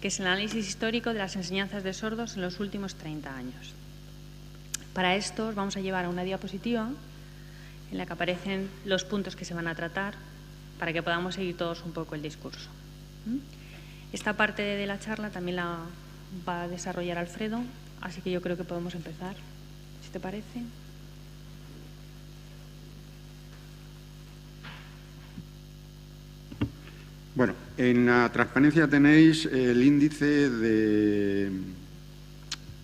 que es el análisis histórico de las enseñanzas de sordos en los últimos 30 años. Para esto os vamos a llevar a una diapositiva en la que aparecen los puntos que se van a tratar para que podamos seguir todos un poco el discurso. Esta parte de la charla también la va a desarrollar Alfredo, así que yo creo que podemos empezar, si te parece. Bueno, en la transparencia tenéis el índice de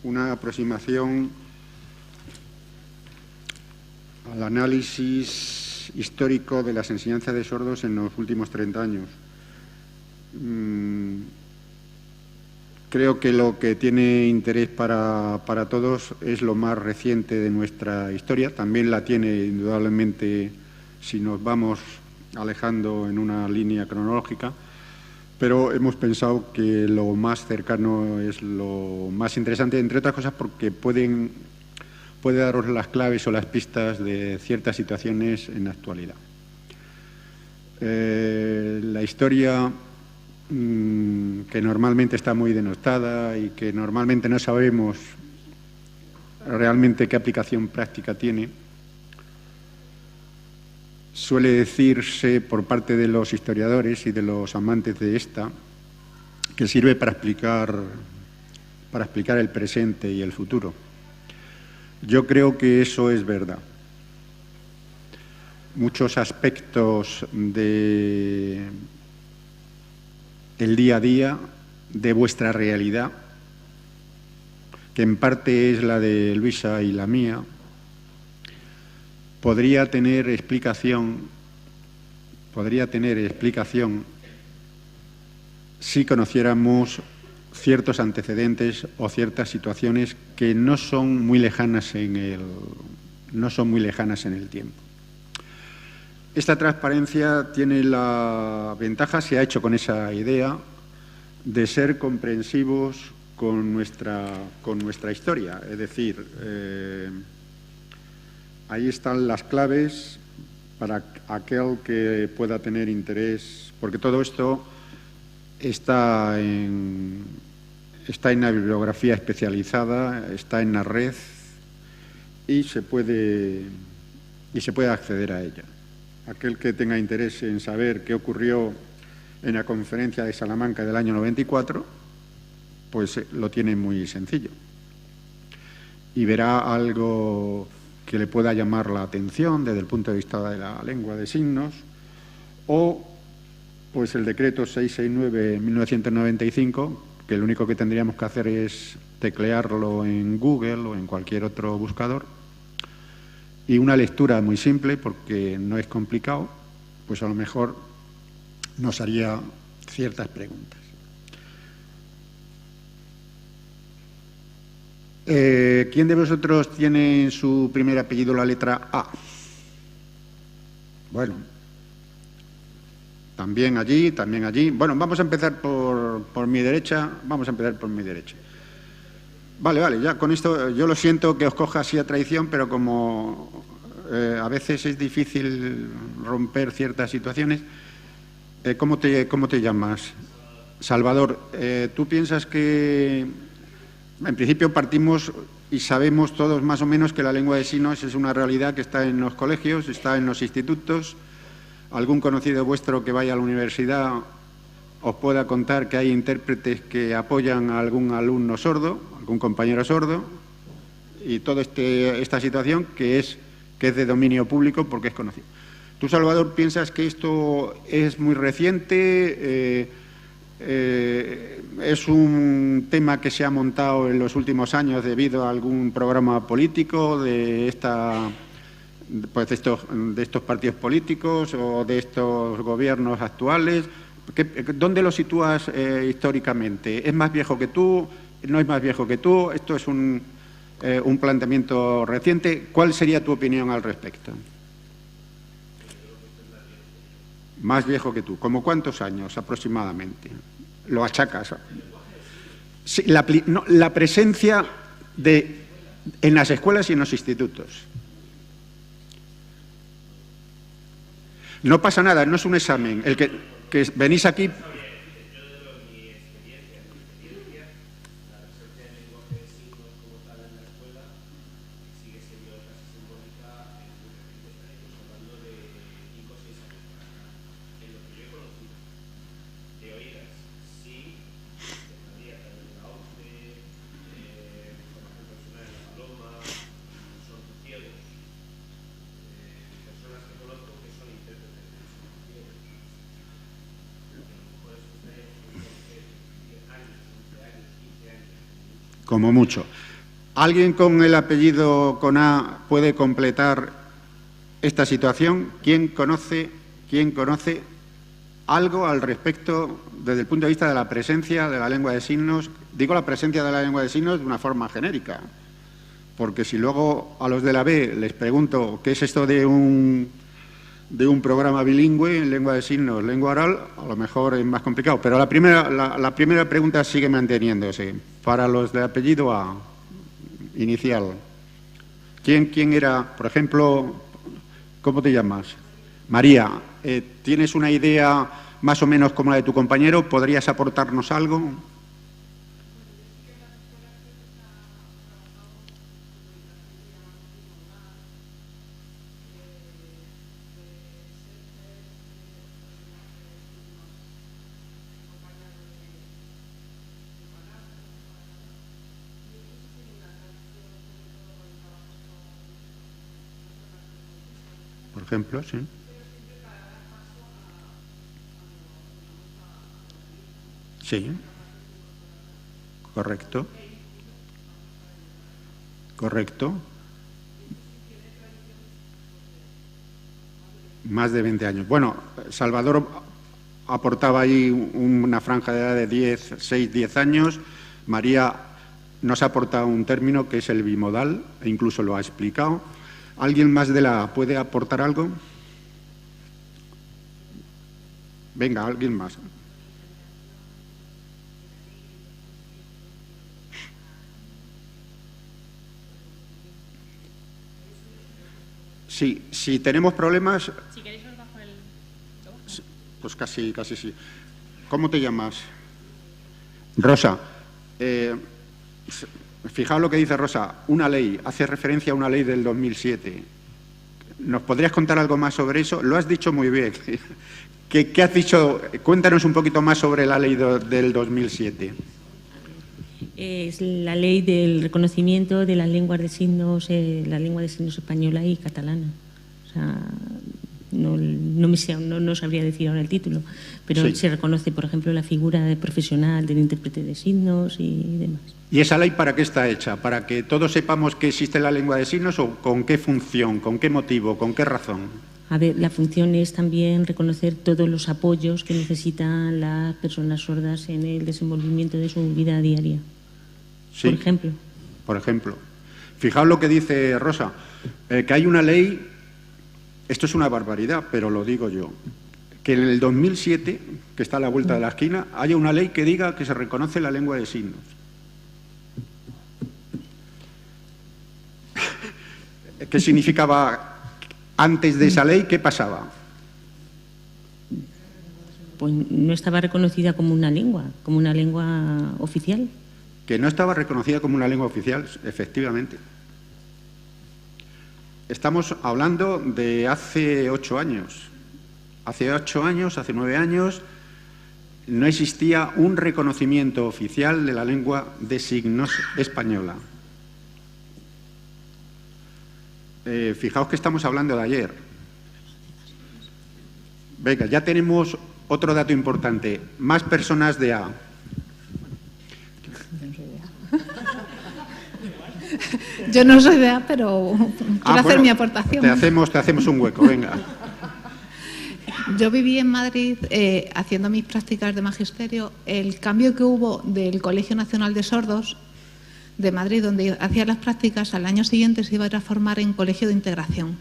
una aproximación al análisis histórico de las enseñanzas de sordos en los últimos 30 años. Creo que lo que tiene interés para todos es lo más reciente de nuestra historia. También la tiene, indudablemente, si nos vamos alejando en una línea cronológica, pero hemos pensado que lo más cercano es lo más interesante, entre otras cosas porque puede daros las claves o las pistas de ciertas situaciones en la actualidad. La historia que normalmente está muy denostada y que normalmente no sabemos realmente qué aplicación práctica tiene, suele decirse por parte de los historiadores y de los amantes de esta que sirve para explicar el presente y el futuro. Yo creo que eso es verdad. Muchos aspectos del día a día, de vuestra realidad, que en parte es la de Luisa y la mía, podría tener explicación si conociéramos ciertos antecedentes o ciertas situaciones que no son muy lejanas en el tiempo. Esta transparencia tiene la ventaja, se ha hecho con esa idea, de ser comprensivos con nuestra historia. Es decir, ahí están las claves para aquel que pueda tener interés, porque todo esto está en la bibliografía especializada, está en la red y se puede acceder a ella. Aquel que tenga interés en saber qué ocurrió en la conferencia de Salamanca del año 94, pues lo tiene muy sencillo. Y verá algo que le pueda llamar la atención desde el punto de vista de la lengua de signos, o pues el decreto 669/1995, que lo único que tendríamos que hacer es teclearlo en Google o en cualquier otro buscador, y una lectura muy simple, porque no es complicado, pues a lo mejor nos haría ciertas preguntas. ¿Quién de vosotros tiene en su primer apellido la letra A? Bueno, también allí. Bueno, vamos a empezar por mi derecha. Vale, ya con esto yo lo siento que os coja así a traición, pero como a veces es difícil romper ciertas situaciones. ¿Cómo te llamas? Salvador. ¿Tú piensas que en principio partimos y sabemos todos más o menos que la lengua de signos es una realidad que está en los colegios, está en los institutos? ¿Algún conocido vuestro que vaya a la universidad os pueda contar que hay intérpretes que apoyan a algún alumno sordo, algún compañero sordo? Y toda esta situación que es de dominio público porque es conocido. ¿Tú, Salvador, piensas que esto es muy reciente? ¿Es un tema que se ha montado en los últimos años debido a algún programa político de estos partidos políticos o de estos gobiernos actuales? ¿Dónde lo sitúas históricamente? ¿Es más viejo que tú? ¿No es más viejo que tú? ¿Esto es un planteamiento reciente? ¿Cuál sería tu opinión al respecto? Más viejo que tú. ¿Cómo cuántos años aproximadamente? ¿Lo achacas? Sí, la presencia en las escuelas y en los institutos. No pasa nada, no es un examen. El que venís aquí... Como mucho. ¿Alguien con el apellido con A puede completar esta situación? ¿Quién conoce algo al respecto desde el punto de vista de la presencia de la lengua de signos? Digo la presencia de la lengua de signos de una forma genérica, porque si luego a los de la B les pregunto qué es esto de un programa bilingüe en lengua de signos, lengua oral, a lo mejor es más complicado. Pero la primera pregunta sigue manteniéndose. Para los de apellido A, inicial, ¿quién era, por ejemplo, cómo te llamas? María, ¿tienes una idea más o menos como la de tu compañero? ¿Podrías aportarnos algo? Por ejemplo, sí. Sí. Correcto. Correcto. Más de 20 años. Bueno, Salvador aportaba ahí una franja de edad de 6-10 años. María nos ha aportado un término que es el bimodal, e incluso lo ha explicado. ¿Alguien más de la A puede aportar algo? Venga, alguien más. Sí, si tenemos problemas... Si queréis os bajo el... Pues casi sí. ¿Cómo te llamas? Rosa. Fijaos lo que dice Rosa, una ley, hace referencia a una ley del 2007. ¿Nos podrías contar algo más sobre eso? Lo has dicho muy bien. ¿Qué has dicho? Cuéntanos un poquito más sobre la ley del 2007. Es la ley del reconocimiento de las lenguas de signos, la lengua de signos española y catalana. O sea, no sabría decir ahora el título, pero sí. Se reconoce, por ejemplo, la figura de profesional del intérprete de signos y demás. ¿Y esa ley para qué está hecha? ¿Para que todos sepamos que existe la lengua de signos o con qué función, con qué motivo, con qué razón? A ver, la función es también reconocer todos los apoyos que necesitan las personas sordas en el desenvolvimiento de su vida diaria. Sí, por ejemplo. Por ejemplo. Fijaos lo que dice Rosa, que hay una ley, esto es una barbaridad, pero lo digo yo, que en el 2007, que está a la vuelta de la esquina, haya una ley que diga que se reconoce la lengua de signos. ¿Qué significaba antes de esa ley? ¿Qué pasaba? Pues no estaba reconocida como una lengua oficial. Que no estaba reconocida como una lengua oficial, efectivamente. Estamos hablando de hace 8 años. Hace 8 años, hace 9 años, no existía un reconocimiento oficial de la lengua de signos española. Fijaos que estamos hablando de ayer. Venga, ya tenemos otro dato importante. Más personas de A. Yo no soy de A, pero quiero hacer mi aportación. Te hacemos un hueco, venga. Yo viví en Madrid haciendo mis prácticas de magisterio. El cambio que hubo del Colegio Nacional de Sordos de Madrid, donde hacía las prácticas, al año siguiente se iba a transformar en colegio de integración.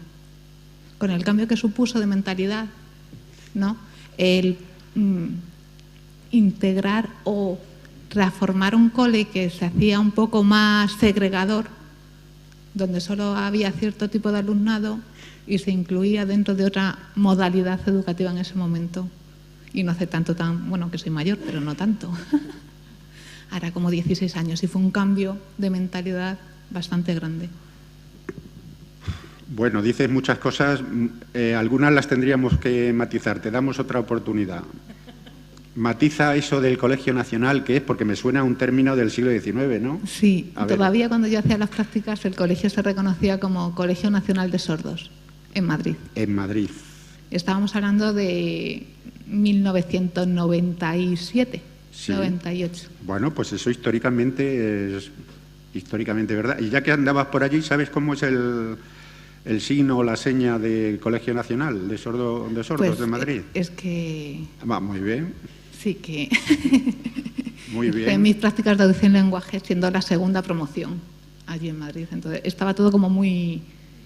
Con el cambio que supuso de mentalidad, ¿no? El integrar o transformar un cole que se hacía un poco más segregador, donde solo había cierto tipo de alumnado y se incluía dentro de otra modalidad educativa en ese momento. Y no hace bueno, que soy mayor, pero no tanto. Ahora como 16 años y fue un cambio de mentalidad bastante grande. Bueno, dices muchas cosas, algunas las tendríamos que matizar. Te damos otra oportunidad. Matiza eso del Colegio Nacional, que es porque me suena a un término del siglo XIX, ¿no? Sí, todavía cuando yo hacía las prácticas el colegio se reconocía como Colegio Nacional de Sordos, en Madrid. En Madrid. Estábamos hablando de 1997, sí. 98. Bueno, pues eso históricamente históricamente verdad. Y ya que andabas por allí, ¿sabes cómo es el signo o la seña del Colegio Nacional de Sordos Pues, de Madrid? Es que... Va, muy bien. Sí, que... Muy bien. Hice mis prácticas de audición y lenguaje siendo la segunda promoción allí en Madrid. Entonces, estaba todo como muy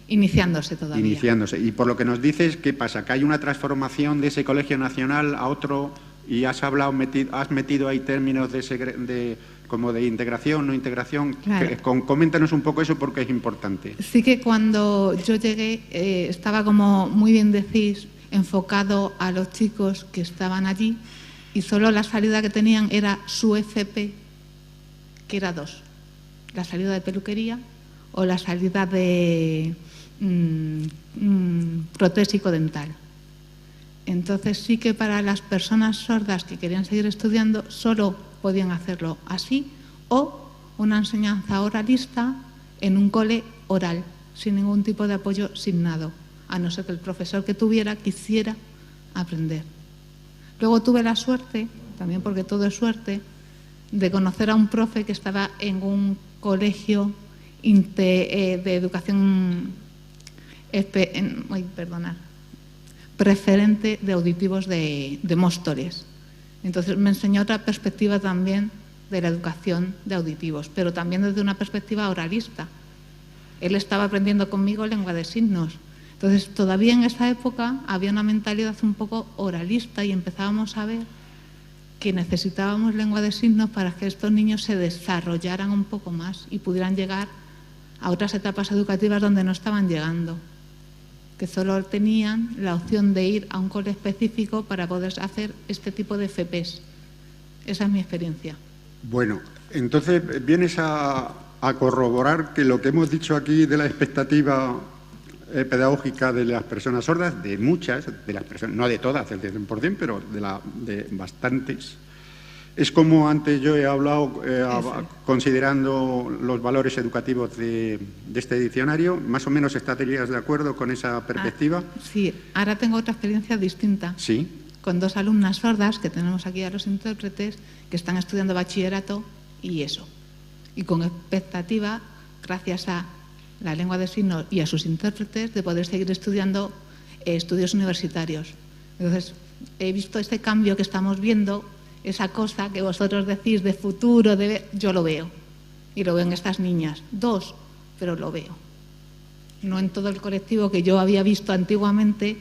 iniciándose todavía. Iniciándose. Y por lo que nos dices, ¿qué pasa? ¿Que hay una transformación de ese Colegio Nacional a otro y has metido ahí términos como de integración, no integración? Claro. Coméntanos un poco eso porque es importante. Sí que cuando yo llegué estaba, como muy bien decís, enfocado a los chicos que estaban allí y solo la salida que tenían era su FP, que era 2. La salida de peluquería o la salida de protésico dental. Entonces sí que para las personas sordas que querían seguir estudiando solo podían hacerlo así o una enseñanza oralista en un cole oral, sin ningún tipo de apoyo asignado, a no ser que el profesor que tuviera quisiera aprender. Luego tuve la suerte, también porque todo es suerte, de conocer a un profe que estaba en un colegio de educación preferente de auditivos de Móstoles. Entonces me enseñó otra perspectiva también de la educación de auditivos, pero también desde una perspectiva oralista. Él estaba aprendiendo conmigo lengua de signos. Entonces todavía en esa época había una mentalidad un poco oralista y empezábamos a ver que necesitábamos lengua de signos para que estos niños se desarrollaran un poco más y pudieran llegar a otras etapas educativas donde no estaban llegando, que solo tenían la opción de ir a un cole específico para poder hacer este tipo de FPs. Esa es mi experiencia. Bueno, entonces vienes a corroborar que lo que hemos dicho aquí de la expectativa pedagógica de las personas sordas, de muchas de las personas, no de todas, el 100%, pero de bastantes, es como antes yo he hablado, considerando los valores educativos de este diccionario, más o menos estarías de acuerdo con esa perspectiva. Sí, ahora tengo otra experiencia distinta. Sí. Con 2 alumnas sordas, que tenemos aquí a los intérpretes, que están estudiando bachillerato y eso. Y con expectativa, gracias a la lengua de signos y a sus intérpretes, de poder seguir estudiando estudios universitarios. Entonces, he visto este cambio que estamos viendo, esa cosa que vosotros decís de futuro, yo lo veo. Y lo veo en estas niñas. 2, pero lo veo. No en todo el colectivo que yo había visto antiguamente,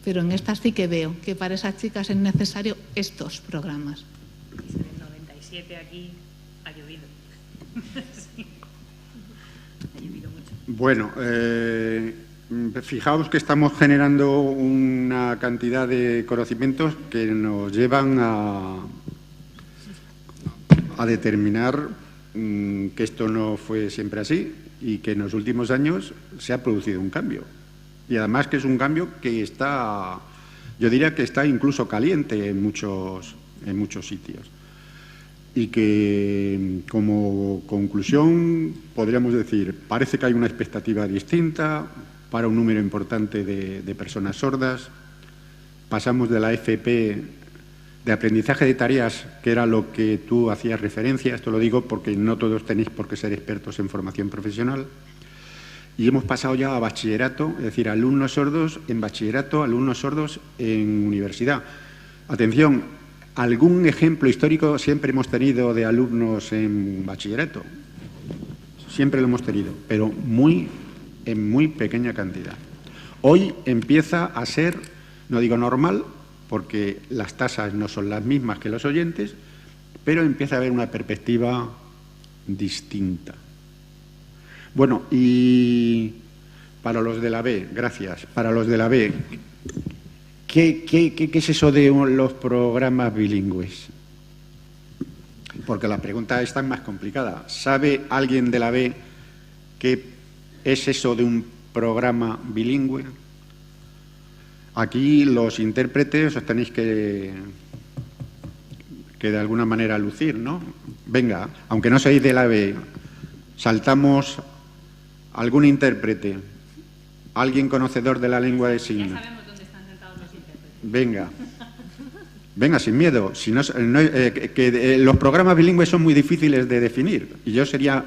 pero en estas sí que veo que para esas chicas es necesario estos programas. Y en el 97 aquí ha llovido. Sí. Ha llovido mucho. Bueno, fijaos que estamos generando una cantidad de conocimientos que nos llevan a determinar que esto no fue siempre así y que en los últimos años se ha producido un cambio. Y además que es un cambio que está, yo diría que está incluso caliente en muchos sitios. Y que como conclusión podríamos decir, parece que hay una expectativa distinta para un número importante de personas sordas. Pasamos de la FP de aprendizaje de tareas, que era lo que tú hacías referencia, esto lo digo porque no todos tenéis por qué ser expertos en formación profesional, y hemos pasado ya a bachillerato, es decir, alumnos sordos en bachillerato, alumnos sordos en universidad. Atención, algún ejemplo histórico siempre hemos tenido de alumnos en bachillerato, siempre lo hemos tenido, pero en muy pequeña cantidad. Hoy empieza a ser, no digo normal, porque las tasas no son las mismas que los oyentes, pero empieza a haber una perspectiva distinta. Bueno, y para los de la B, gracias, para los de la B, ¿qué es eso de los programas bilingües? Porque la pregunta está más complicada. ¿Sabe alguien de la B qué es eso de un programa bilingüe? Aquí los intérpretes os tenéis que de alguna manera lucir, ¿no? Venga, aunque no seáis de la B, saltamos algún intérprete, alguien conocedor de la lengua de signos. Ya sabemos dónde están sentados los intérpretes. Venga, sin miedo. Los programas bilingües son muy difíciles de definir y yo sería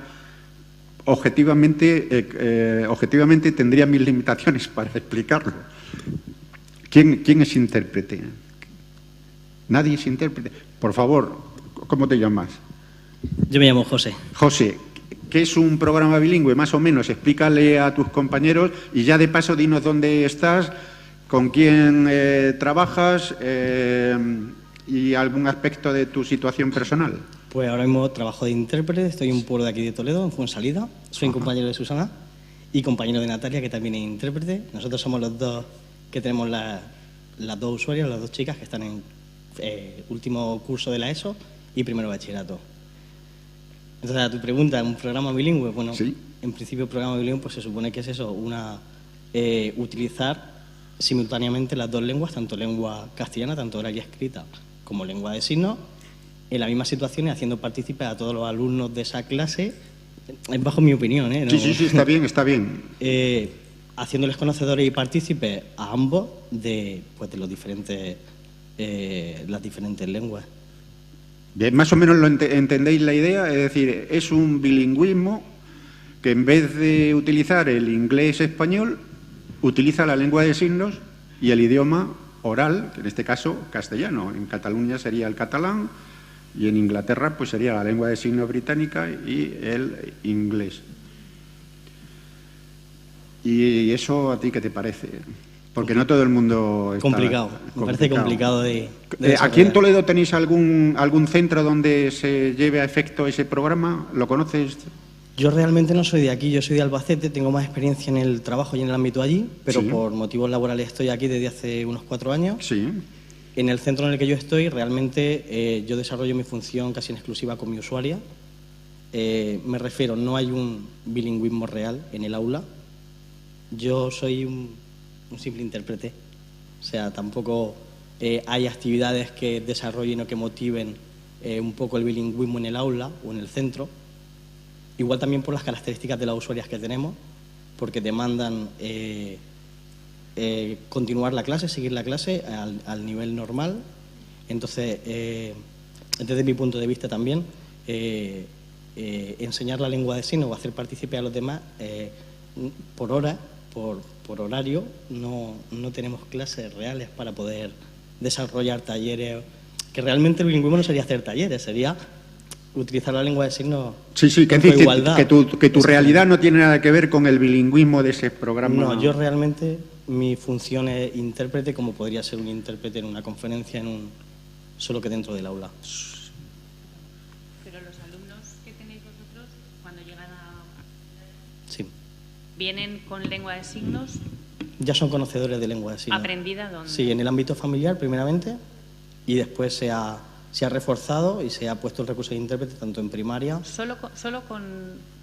objetivamente tendría mis limitaciones para explicarlo. ¿Quién es intérprete? Nadie es intérprete. Por favor, ¿cómo te llamas? Yo me llamo José. José, ¿qué es un programa bilingüe? Más o menos, explícale a tus compañeros y ya de paso dinos dónde estás, con quién trabajas y algún aspecto de tu situación personal. Pues ahora mismo trabajo de intérprete, estoy en un pueblo de aquí de Toledo, en Fuensalida. Soy compañero de Susana y compañero de Natalia, que también es intérprete. Nosotros somos los dos que tenemos las dos usuarias, las dos chicas que están en último curso de la ESO y primero bachillerato. Entonces, a tu pregunta, ¿un programa bilingüe? Bueno, ¿sí? En principio, programa bilingüe pues se supone que es eso, utilizar simultáneamente las dos lenguas, tanto lengua castellana, tanto oral y escrita, como lengua de signos, en la misma situación y haciendo partícipes a todos los alumnos de esa clase, bajo mi opinión, ¿no? Sí, está bien, está bien. Haciéndoles conocedores y partícipes a ambos de los diferentes, las diferentes lenguas. Bien, más o menos entendéis la idea, es decir, es un bilingüismo que en vez de utilizar el inglés-español, utiliza la lengua de signos y el idioma oral, que en este caso castellano. En Cataluña sería el catalán y en Inglaterra pues sería la lengua de signos británica y el inglés. ¿Y eso a ti qué te parece? Porque no todo el mundo está... Complicado. Me parece complicado de ¿Aquí en Toledo tenéis algún centro donde se lleve a efecto ese programa? ¿Lo conoces? Yo realmente no soy de aquí, yo soy de Albacete, tengo más experiencia en el trabajo y en el ámbito allí, pero sí, por motivos laborales estoy aquí desde hace unos 4 años. Sí. En el centro en el que yo estoy, realmente yo desarrollo mi función casi en exclusiva con mi usuaria. Me refiero, no hay un bilingüismo real en el aula. Yo soy un simple intérprete. O sea, tampoco hay actividades que desarrollen o que motiven un poco el bilingüismo en el aula o en el centro. Igual también por las características de las usuarias que tenemos, porque demandan continuar la clase, seguir la clase al nivel normal. Entonces, desde mi punto de vista también, enseñar la lengua de signos o hacer partícipe a los demás por hora, por horario, no tenemos clases reales para poder desarrollar talleres, que realmente el bilingüismo no sería hacer talleres, sería utilizar la lengua de signos. Sí, que tu realidad no tiene nada que ver con el bilingüismo de ese programa. No, yo realmente mi función es intérprete, como podría ser un intérprete en una conferencia, solo que dentro del aula. Pero los alumnos que tenéis vosotros, cuando llegan Sí. ¿Vienen con lengua de signos? Ya son conocedores de lengua de signos. ¿Aprendida dónde? Sí, en el ámbito familiar primeramente y después se ha reforzado y se ha puesto el recurso de intérprete tanto en primaria. Solo con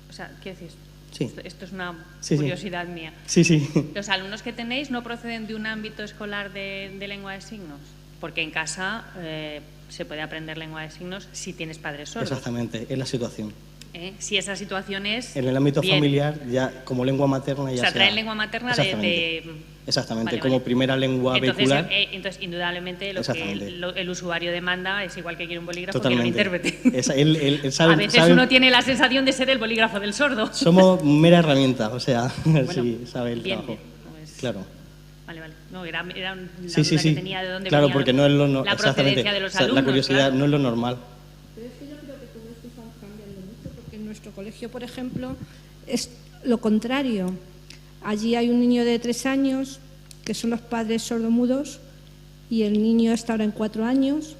o sea, ¿qué decís? Sí. Esto es una Sí, curiosidad mía. Sí. ¿Los alumnos que tenéis no proceden de un ámbito escolar de lengua de signos? Porque en casa se puede aprender lengua de signos si tienes padres sordos. Exactamente, es la situación. Si esa situación es... En el ámbito bien, familiar, ya como lengua materna... ya o sea, traen lengua materna Exactamente, Vale, como vale. primera lengua vehicular. Entonces, indudablemente, lo que el usuario demanda es igual que quiere un bolígrafo, Totalmente. quiere un intérprete. Él sabe, a veces uno tiene la sensación de ser el bolígrafo del sordo. Somos mera herramienta, o sea, Bueno, sí, sabe el bien, trabajo. pues, Claro. Vale. No, era una Sí. duda que tenía de dónde claro, venía porque no es lo la procedencia de los alumnos. La curiosidad claro. no es lo normal. Pero es que yo creo que todo esto está cambiando mucho, porque en nuestro colegio, por ejemplo, es lo contrario. Allí hay un niño de 3 años, que son los padres sordomudos, y el niño está ahora en 4 años.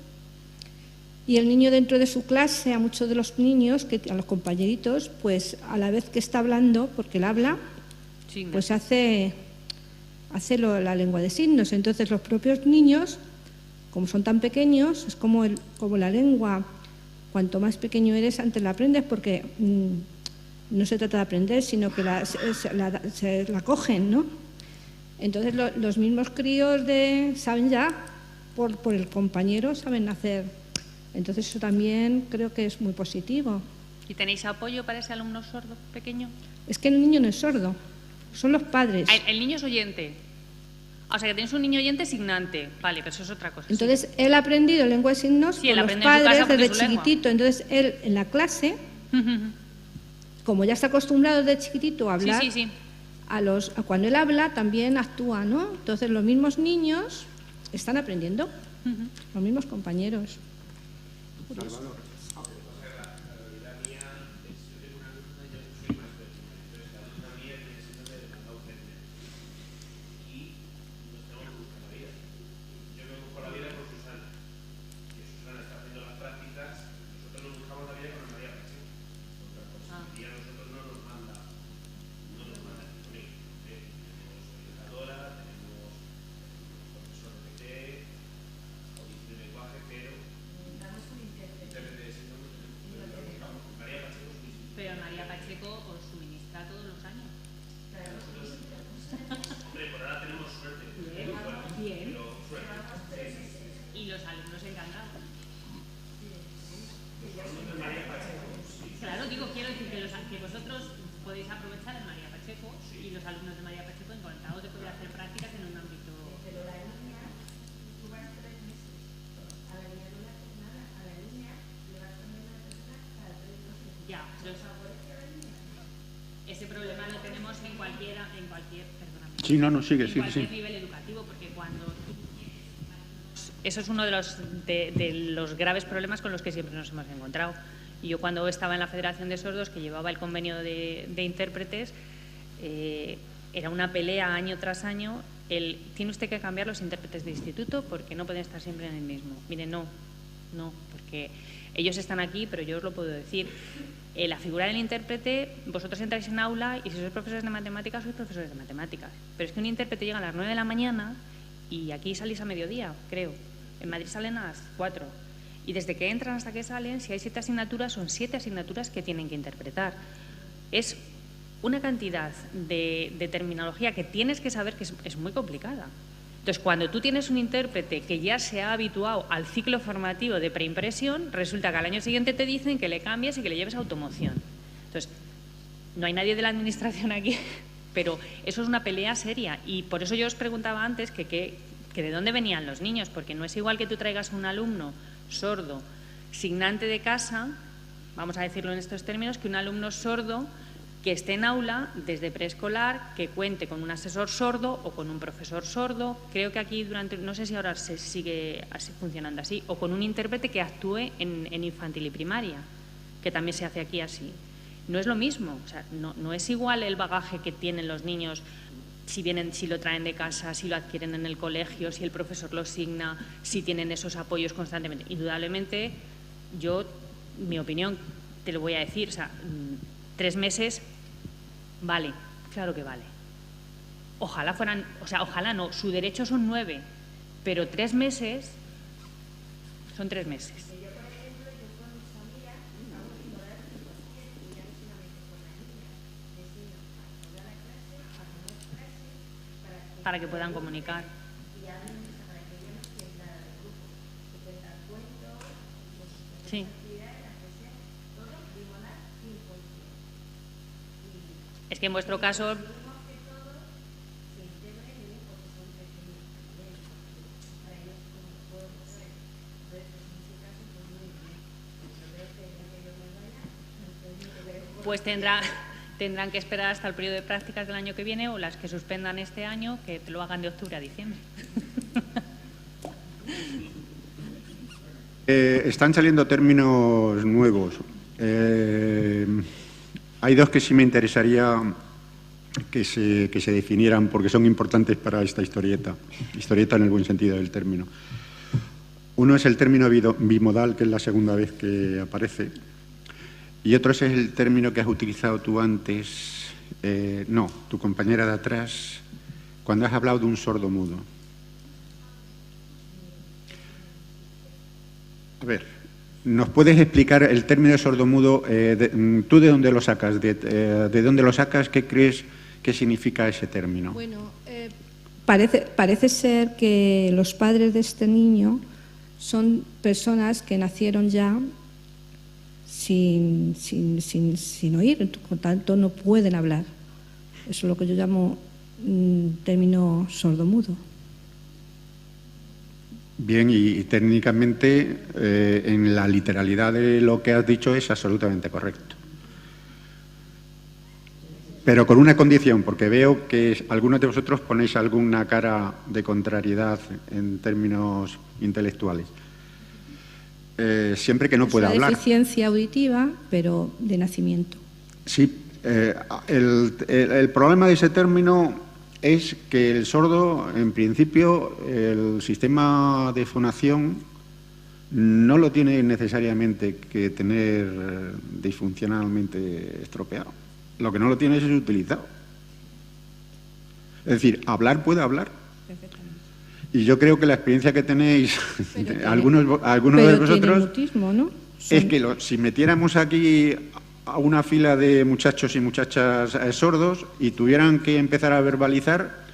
Y el niño dentro de su clase, a muchos de los niños, a los compañeritos, pues a la vez que está hablando, porque él habla, Signos. pues hace la lengua de signos. Entonces los propios niños, como son tan pequeños, es como la lengua, cuanto más pequeño eres, antes la aprendes, porque no se trata de aprender, sino que se la cogen, ¿no? Entonces los mismos críos saben ya, por el compañero, saben hacer. Entonces eso también creo que es muy positivo. ¿Y tenéis apoyo para ese alumno sordo pequeño? Es que el niño no es sordo, son los padres. El niño es oyente. O sea, que tienes un niño oyente signante. Vale, pero eso es otra cosa. Entonces él ha aprendido lengua de signos Sí, por él los aprende en su padres casa porque desde es su lengua. chiquitito. Entonces él en la clase como ya está acostumbrado desde chiquitito a hablar, Sí. cuando él habla también actúa, ¿no? Entonces los mismos niños están aprendiendo, los mismos compañeros. Pero María Pacheco os suministra todos los años. Hombre, por ahora tenemos suerte. Bien. Y los alumnos encantados. Claro, quiero decir que vosotros podéis aprovechar el María Pacheco y los alumnos de María Pacheco encantados de poder hacer prácticas en un ámbito. Pero la niña, tú vas 3 meses. A la niña no le haces nada, a la niña le vas cambiando la persona cada 3 meses. Ya, pero ese problema lo tenemos en cualquier, perdóname. Sí, no, sigue. En cualquier nivel educativo, porque cuando eso es uno de los graves problemas con los que siempre nos hemos encontrado. Y yo cuando estaba en la Federación de Sordos, que llevaba el convenio de intérpretes, era una pelea año tras año. Tiene usted que cambiar los intérpretes de instituto porque no pueden estar siempre en el mismo. Mire, no, porque ellos están aquí, pero yo os lo puedo decir. La figura del intérprete, vosotros entráis en aula y si sois profesores de matemáticas, sois profesores de matemáticas. Pero es que un intérprete llega a las 9 de la mañana y aquí salís a mediodía, creo. En Madrid salen a las 4. Y desde que entran hasta que salen, si hay 7 asignaturas, son 7 asignaturas que tienen que interpretar. Es una cantidad de terminología que tienes que saber que es muy complicada. Entonces, cuando tú tienes un intérprete que ya se ha habituado al ciclo formativo de preimpresión, resulta que al año siguiente te dicen que le cambies y que le lleves a automoción. Entonces, no hay nadie de la administración aquí, pero eso es una pelea seria. Y por eso yo os preguntaba antes que de dónde venían los niños, porque no es igual que tú traigas a un alumno sordo, signante de casa, vamos a decirlo en estos términos, que un alumno sordo que esté en aula desde preescolar, que cuente con un asesor sordo o con un profesor sordo. Creo que aquí no sé si ahora se sigue así, funcionando así, o con un intérprete que actúe en infantil y primaria, que también se hace aquí así. No es lo mismo, o sea, no es igual el bagaje que tienen los niños si lo traen de casa, si lo adquieren en el colegio, si el profesor lo signa, si tienen esos apoyos constantemente. Indudablemente, mi opinión, te lo voy a decir, o sea, 3 meses, vale, claro que vale. Ojalá fueran, ojalá no, su derecho son 9, pero 3 meses son 3 meses. Para que puedan comunicar. Sí. Es que en vuestro caso... Pues tendrán que esperar hasta el periodo de prácticas del año que viene o las que suspendan este año, que te lo hagan de octubre a diciembre. Están saliendo términos nuevos. Hay 2 que sí me interesaría que se definieran porque son importantes para esta historieta en el buen sentido del término. Uno es el término bimodal, que es la segunda vez que aparece, y otro es el término que has utilizado tú antes, tu compañera de atrás, cuando has hablado de un sordo mudo. A ver, ¿nos puedes explicar el término de sordomudo? ¿Tú de dónde lo sacas? ¿De dónde lo sacas? ¿Qué crees que significa ese término? Bueno, parece ser que los padres de este niño son personas que nacieron ya sin oír, por tanto no pueden hablar. Eso es lo que yo llamo término sordomudo. Bien, y técnicamente en la literalidad de lo que has dicho es absolutamente correcto. Pero con una condición, porque veo que algunos de vosotros ponéis alguna cara de contrariedad en términos intelectuales. Siempre que no pueda hablar. Es una deficiencia auditiva, pero de nacimiento. Sí, el problema de ese término es que el sordo, en principio, el sistema de fonación no lo tiene necesariamente que tener disfuncionalmente estropeado. Lo que no lo tiene es utilizado. Es decir, hablar puede hablar. Perfectamente. Y yo creo que la experiencia que tenéis, algunos de vosotros, mutismo, ¿no? es que si metiéramos aquí a una fila de muchachos y muchachas sordos y tuvieran que empezar a verbalizar,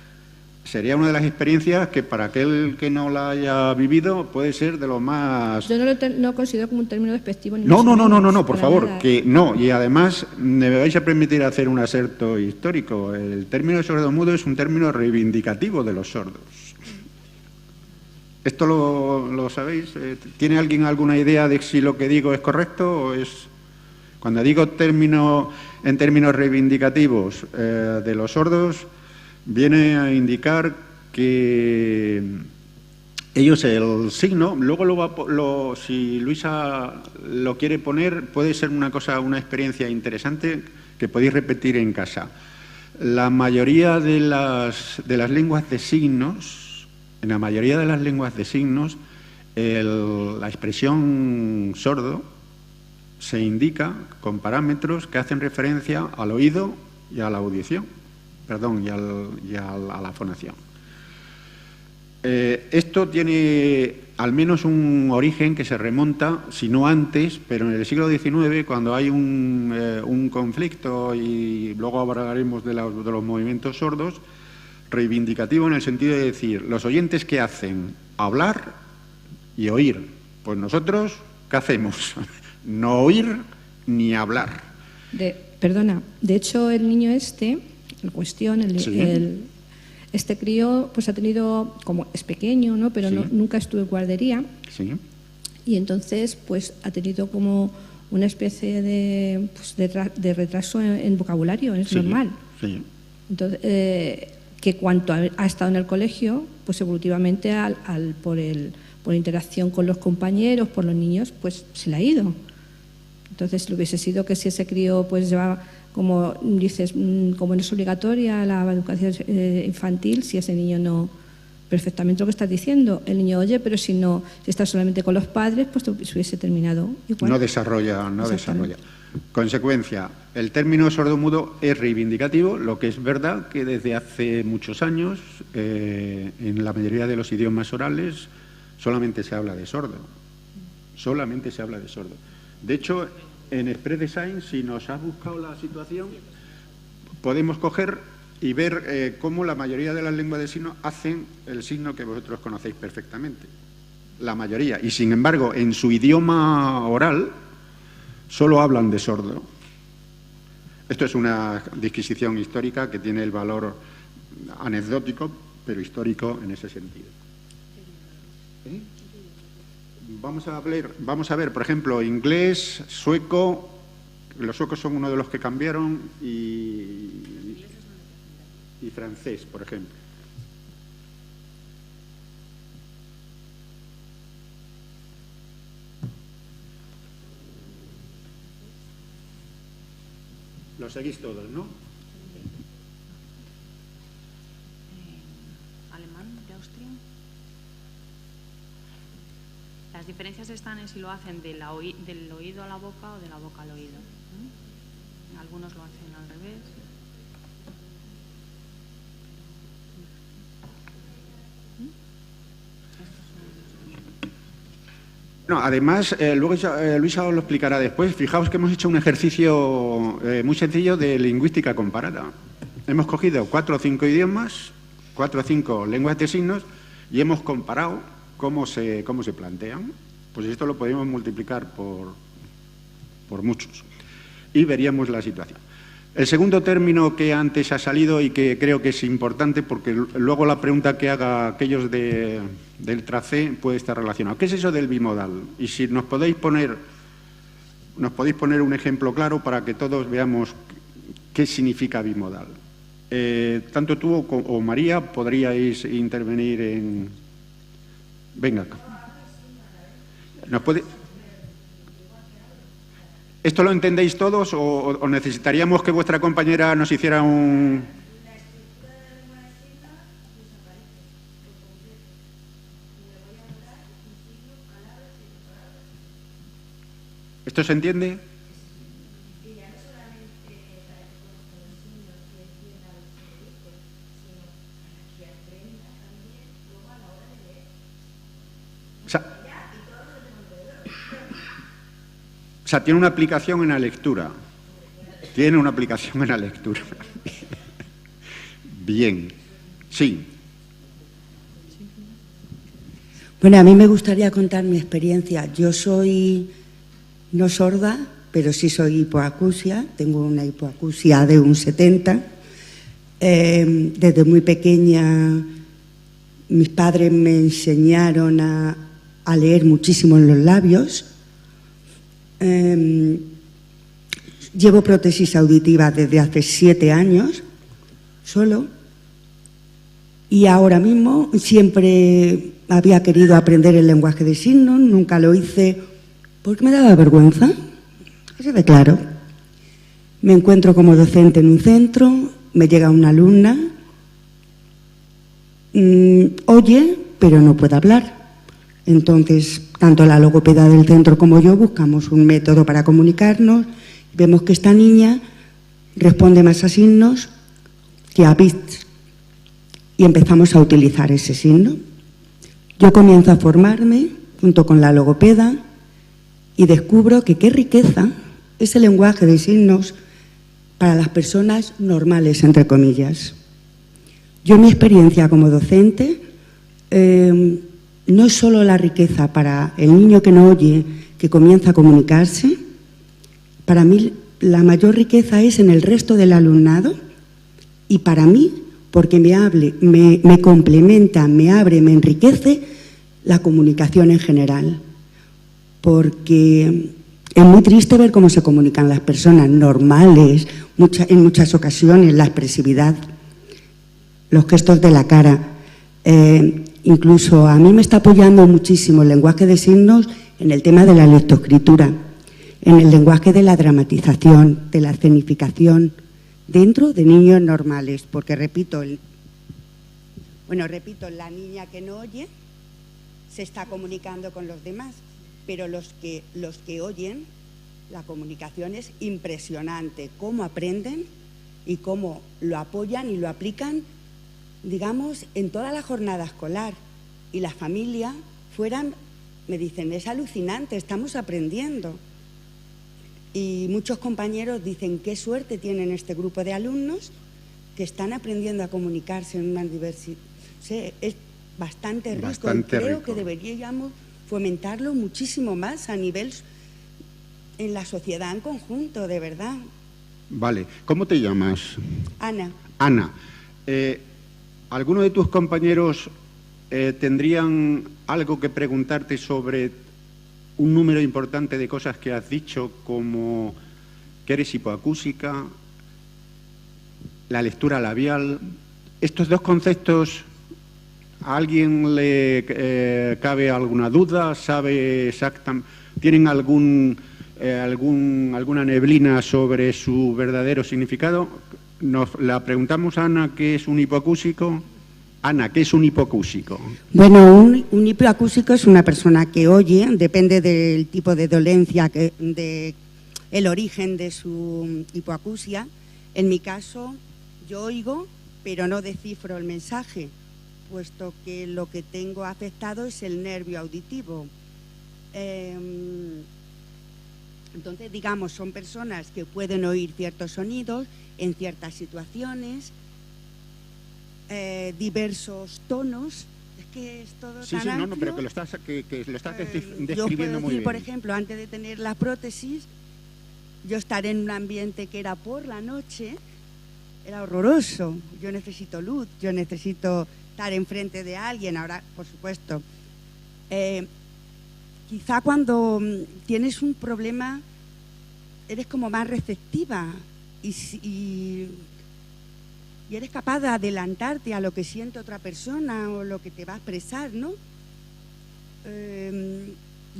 sería una de las experiencias que para aquel que no la haya vivido puede ser de lo más... Yo no lo considero como un término despectivo. No, por favor, nada. Que no. Y además me vais a permitir hacer un aserto histórico. El término sordomudo es un término reivindicativo de los sordos. ¿Esto lo sabéis? ¿Tiene alguien alguna idea de si lo que digo es correcto o es...? Cuando digo en términos reivindicativos de los sordos, viene a indicar que ellos el signo, luego si Luisa lo quiere poner, puede ser una experiencia interesante que podéis repetir en casa. La mayoría de las lenguas de signos, en la mayoría de las lenguas de signos, la expresión sordo se indica con parámetros que hacen referencia al oído y a la audición. Perdón, y a la fonación. Esto tiene al menos un origen que se remonta, si no antes, pero en el siglo XIX, cuando hay un conflicto, y luego hablaremos de los movimientos sordos, reivindicativo en el sentido de decir, los oyentes, ¿qué hacen? Hablar y oír. Pues nosotros, ¿qué hacemos? No oír ni hablar. Perdona, de hecho el niño en cuestión, este crío, pues ha tenido, como es pequeño, ¿no? Pero nunca estuvo en guardería. Sí. Y entonces, pues ha tenido como una especie de retraso en vocabulario, es normal. Sí. Entonces, que cuanto ha estado en el colegio, pues evolutivamente por interacción con los compañeros, por los niños, pues se le ha ido. Entonces, lo hubiese sido que si ese crío pues lleva, como dices, como no es obligatoria la educación infantil, si ese niño no... Perfectamente lo que estás diciendo. El niño oye, pero si está solamente con los padres, pues se hubiese terminado igual. No desarrolla. Consecuencia, el término sordomudo es reivindicativo, lo que es verdad que desde hace muchos años, en la mayoría de los idiomas orales, solamente se habla de sordo. Solamente se habla de sordo. De hecho, en Express Design, si nos has buscado la situación, podemos coger y ver cómo la mayoría de las lenguas de signos hacen el signo que vosotros conocéis perfectamente. La mayoría. Y sin embargo, en su idioma oral, solo hablan de sordo. Esto es una disquisición histórica que tiene el valor anecdótico, pero histórico en ese sentido. ¿Sí? Vamos a ver, por ejemplo, inglés, sueco. Los suecos son uno de los que cambiaron y francés, por ejemplo. Lo seguís todos, ¿no? Alemán, de Austria. Las diferencias están en si lo hacen del oído a la boca o de la boca al oído. Algunos lo hacen al revés. No, además, luego Luisa os lo explicará después. Fijaos que hemos hecho un ejercicio muy sencillo de lingüística comparada. Hemos cogido 4 o 5 idiomas, 4 o 5 lenguas de signos y hemos comparado cómo se plantean. Pues esto lo podemos multiplicar por muchos y veríamos la situación. El segundo término que antes ha salido y que creo que es importante, porque luego la pregunta que haga aquellos del tracé puede estar relacionado. ¿Qué es eso del bimodal? Y si nos podéis poner un ejemplo claro para que todos veamos ¿qué significa bimodal? Tanto tú o María podríais intervenir en... Venga. ¿Nos puede...? ¿Esto lo entendéis todos o necesitaríamos que vuestra compañera nos hiciera un...? ¿Esto se entiende? O sea, tiene una aplicación en la lectura. Tiene una aplicación en la lectura. Bien. Sí. Bueno, a mí me gustaría contar mi experiencia. Yo soy no sorda, pero sí soy hipoacusia. Tengo una hipoacusia de un 70. Desde muy pequeña mis padres me enseñaron a leer muchísimo en los labios. Llevo prótesis auditiva desde hace 7 años, solo, y ahora mismo siempre había querido aprender el lenguaje de signos, nunca lo hice porque me daba vergüenza, así de claro. Me encuentro como docente en un centro, me llega una alumna, oye, pero no puede hablar. Entonces, tanto la logopeda del centro como yo buscamos un método para comunicarnos. Vemos que esta niña responde más a signos que a bits y empezamos a utilizar ese signo. Yo comienzo a formarme junto con la logopeda y descubro que qué riqueza es el lenguaje de signos para las personas normales, entre comillas. Yo, mi experiencia como docente, no es solo la riqueza para el niño que no oye, que comienza a comunicarse. Para mí la mayor riqueza es en el resto del alumnado y para mí, porque me complementa, me abre, me enriquece la comunicación en general. Porque es muy triste ver cómo se comunican las personas normales, en muchas ocasiones la expresividad, los gestos de la cara. Incluso a mí me está apoyando muchísimo el lenguaje de signos en el tema de la lectoescritura, en el lenguaje de la dramatización, de la escenificación, dentro de niños normales, porque repito, la niña que no oye se está comunicando con los demás, pero los que oyen, la comunicación es impresionante, cómo aprenden y cómo lo apoyan y lo aplican, digamos, en toda la jornada escolar. Y la familia me dicen, es alucinante, estamos aprendiendo. Y muchos compañeros dicen, qué suerte tienen este grupo de alumnos que están aprendiendo a comunicarse en una diversidad. O sea, es bastante rico y creo que deberíamos fomentarlo muchísimo más a nivel en la sociedad en conjunto, de verdad. Vale. ¿Cómo te llamas? Ana. Ana. ¿Alguno de tus compañeros tendrían algo que preguntarte sobre un número importante de cosas que has dicho, como que eres hipoacúsica, la lectura labial? Estos dos conceptos, ¿a alguien le cabe alguna duda? ¿Sabe exactamente? ¿Tienen alguna neblina sobre su verdadero significado? La preguntamos a Ana, ¿qué es un hipoacúsico? Ana, ¿qué es un hipoacúsico? Bueno, un hipoacúsico es una persona que oye, depende del tipo de dolencia, el origen de su hipoacusia. En mi caso, yo oigo, pero no descifro el mensaje, puesto que lo que tengo afectado es el nervio auditivo. Entonces, digamos, son personas que pueden oír ciertos sonidos en ciertas situaciones, diversos tonos. Es que es todo sí, tan sí, amplio. no, pero que lo estás describiendo yo puedo decir, muy bien. por ejemplo, antes de tener la prótesis, yo estar en un ambiente que era por la noche, era horroroso. Yo necesito luz, yo necesito estar enfrente de alguien. Ahora, por supuesto, quizá cuando tienes un problema eres como más receptiva y eres capaz de adelantarte a lo que siente otra persona o lo que te va a expresar, ¿no?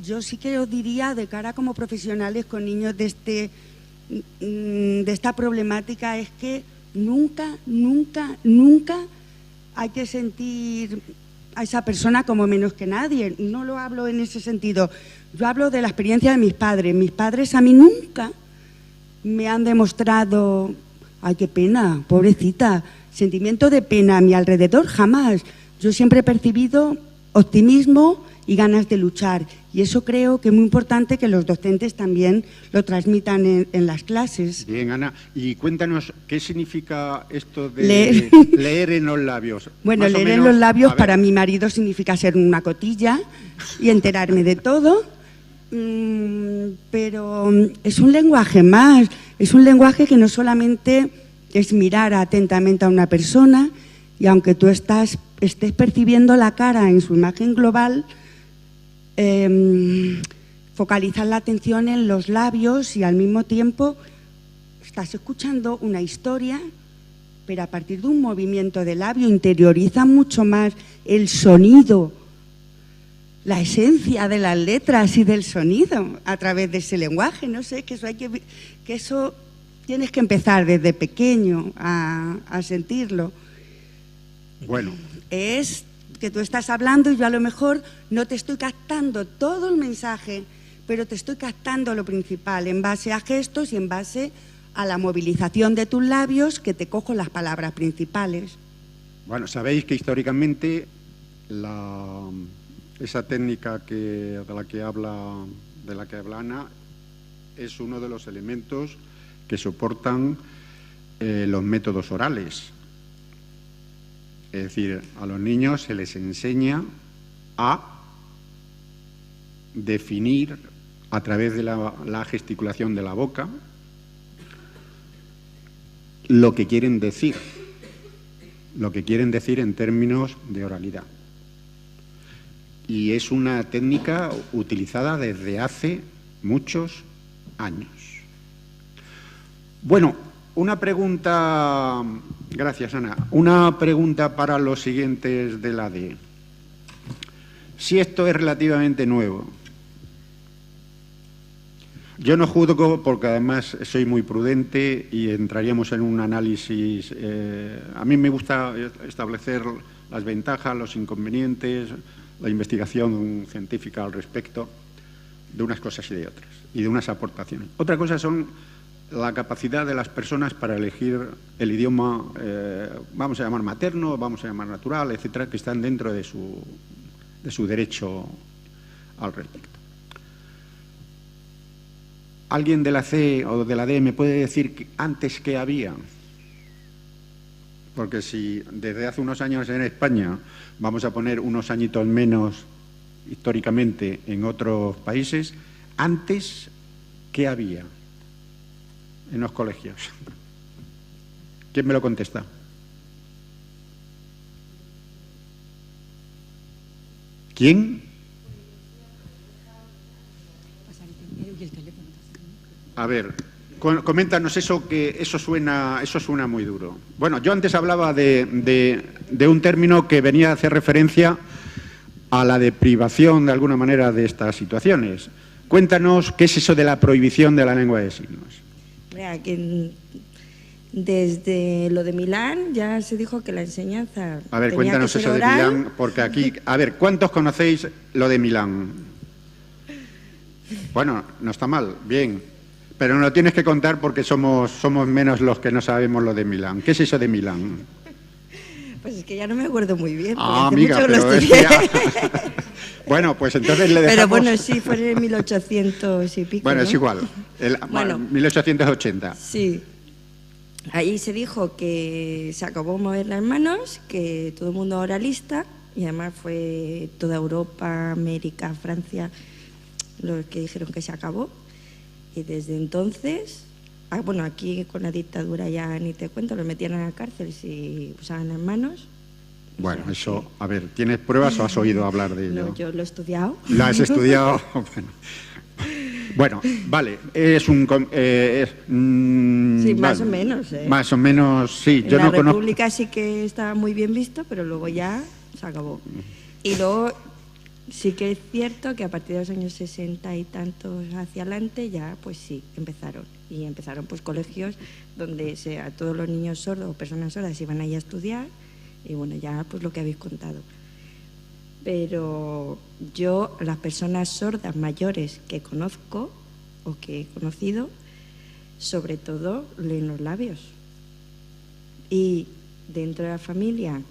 Yo sí que os diría, de cara como profesionales con niños de esta problemática, es que nunca hay que sentir a esa persona como menos que nadie. No lo hablo en ese sentido. Yo hablo de la experiencia de mis padres. Mis padres a mí nunca me han demostrado, ay, qué pena, pobrecita, sentimiento de pena a mi alrededor, jamás. Yo siempre he percibido optimismo y ganas de luchar. Y eso creo que es muy importante que los docentes también lo transmitan en las clases. Bien, Ana. Y cuéntanos, ¿qué significa esto de leer en los labios? Bueno, leer en los labios para mi marido significa ser una cotilla y enterarme de todo. Pero es un lenguaje más. Es un lenguaje que no solamente es mirar atentamente a una persona, y aunque tú estés percibiendo la cara en su imagen global, focalizar la atención en los labios y al mismo tiempo estás escuchando una historia, pero a partir de un movimiento de labio interioriza mucho más el sonido, la esencia de las letras y del sonido a través de ese lenguaje. No sé, que eso tienes que empezar desde pequeño a sentirlo. Bueno. Es que tú estás hablando y yo a lo mejor no te estoy captando todo el mensaje, pero te estoy captando lo principal en base a gestos y en base a la movilización de tus labios, que te cojo las palabras principales. Bueno, sabéis que históricamente esa técnica de la que habla Ana es uno de los elementos que soportan los métodos orales. Es decir, a los niños se les enseña a definir a través de la gesticulación de la boca lo que quieren decir en términos de oralidad. Y es una técnica utilizada desde hace muchos años. Bueno, una pregunta, gracias Ana, una pregunta para los siguientes de la D. Si esto es relativamente nuevo, yo no juzgo porque además soy muy prudente y entraríamos en un análisis. A mí me gusta establecer las ventajas, los inconvenientes, la investigación científica al respecto de unas cosas y de otras, y de unas aportaciones. Otra cosa son la capacidad de las personas para elegir el idioma, vamos a llamar materno, vamos a llamar natural, etcétera, que están dentro de su derecho al respecto. ¿Alguien de la C o de la D me puede decir antes qué había? Porque si desde hace unos años en España, vamos a poner unos añitos menos históricamente en otros países, antes ¿qué había en los colegios? ¿Quién me lo contesta? ¿Quién? A ver, coméntanos eso, que eso suena muy duro. Bueno, yo antes hablaba de un término que venía a hacer referencia a la deprivación, de alguna manera, de estas situaciones. Cuéntanos qué es eso de la prohibición de la lengua de signos. Mira, que desde lo de Milán ya se dijo que la enseñanza. A ver, cuéntanos eso de Milán, porque aquí, a ver, ¿cuántos conocéis lo de Milán? Bueno, no está mal, bien. Pero no lo tienes que contar porque somos menos los que no sabemos lo de Milán. ¿Qué es eso de Milán? Pues es que ya no me acuerdo muy bien. Amiga, pero es que ya... Bueno, pues entonces le dejamos... Pero bueno, sí, fue en 1800 y pico. Bueno, ¿no? es igual. Bueno, 1880. Sí. Ahí se dijo que se acabó mover las manos, que todo el mundo oralista, y además fue toda Europa, América, Francia, los que dijeron que se acabó. Y desde entonces, bueno, aquí con la dictadura ya ni te cuento, los metían a la cárcel si usaban las manos. Bueno, eso, a ver, ¿tienes pruebas o has oído hablar de ello? No, yo lo he estudiado. ¿La has estudiado? Bueno. Bueno, vale, es un... sí, más vale, o menos. Más o menos, sí. En Yo la no República sí que estaba muy bien visto, pero luego ya se acabó. Y luego sí que es cierto que a partir de los años 60 y tantos hacia adelante ya, pues sí, empezaron. Y empezaron pues colegios donde a todos los niños sordos o personas sordas iban ahí a estudiar. Y bueno, ya pues lo que habéis contado. Pero yo, las personas sordas mayores que conozco o que he conocido, sobre todo leen los labios. Y dentro de la familia,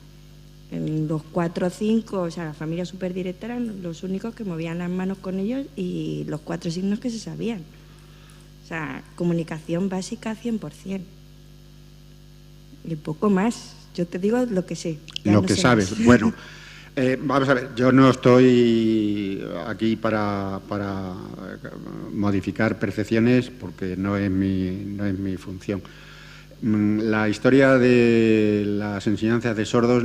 en los 4 o 5, o sea, la familia superdirecta eran los únicos que movían las manos con ellos y los 4 signos que se sabían. O sea, comunicación básica 100%. Y poco más. Yo te digo lo que sé. Lo que sabes. Bueno, vamos a ver, yo no estoy aquí para modificar percepciones porque no es mi función. La historia de las enseñanzas de sordos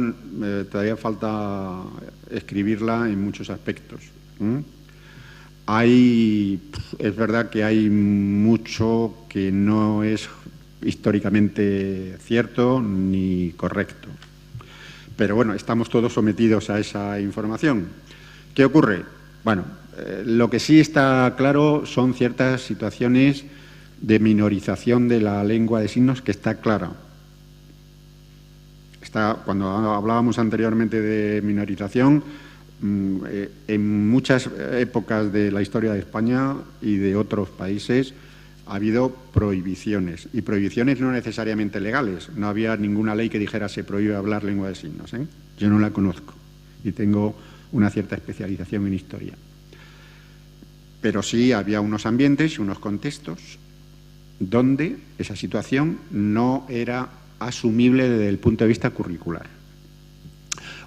todavía falta escribirla en muchos aspectos. Es verdad que hay mucho que no es históricamente cierto ni correcto. Pero bueno, estamos todos sometidos a esa información. ¿Qué ocurre? Bueno, lo que sí está claro son ciertas situaciones de minorización de la lengua de signos que está clara. Cuando hablábamos anteriormente de minorización, en muchas épocas de la historia de España y de otros países ha habido prohibiciones, y prohibiciones no necesariamente legales. No había ninguna ley que dijera se prohíbe hablar lengua de signos. Yo no la conozco y tengo una cierta especialización en historia. Pero sí había unos ambientes y unos contextos donde esa situación no era asumible desde el punto de vista curricular.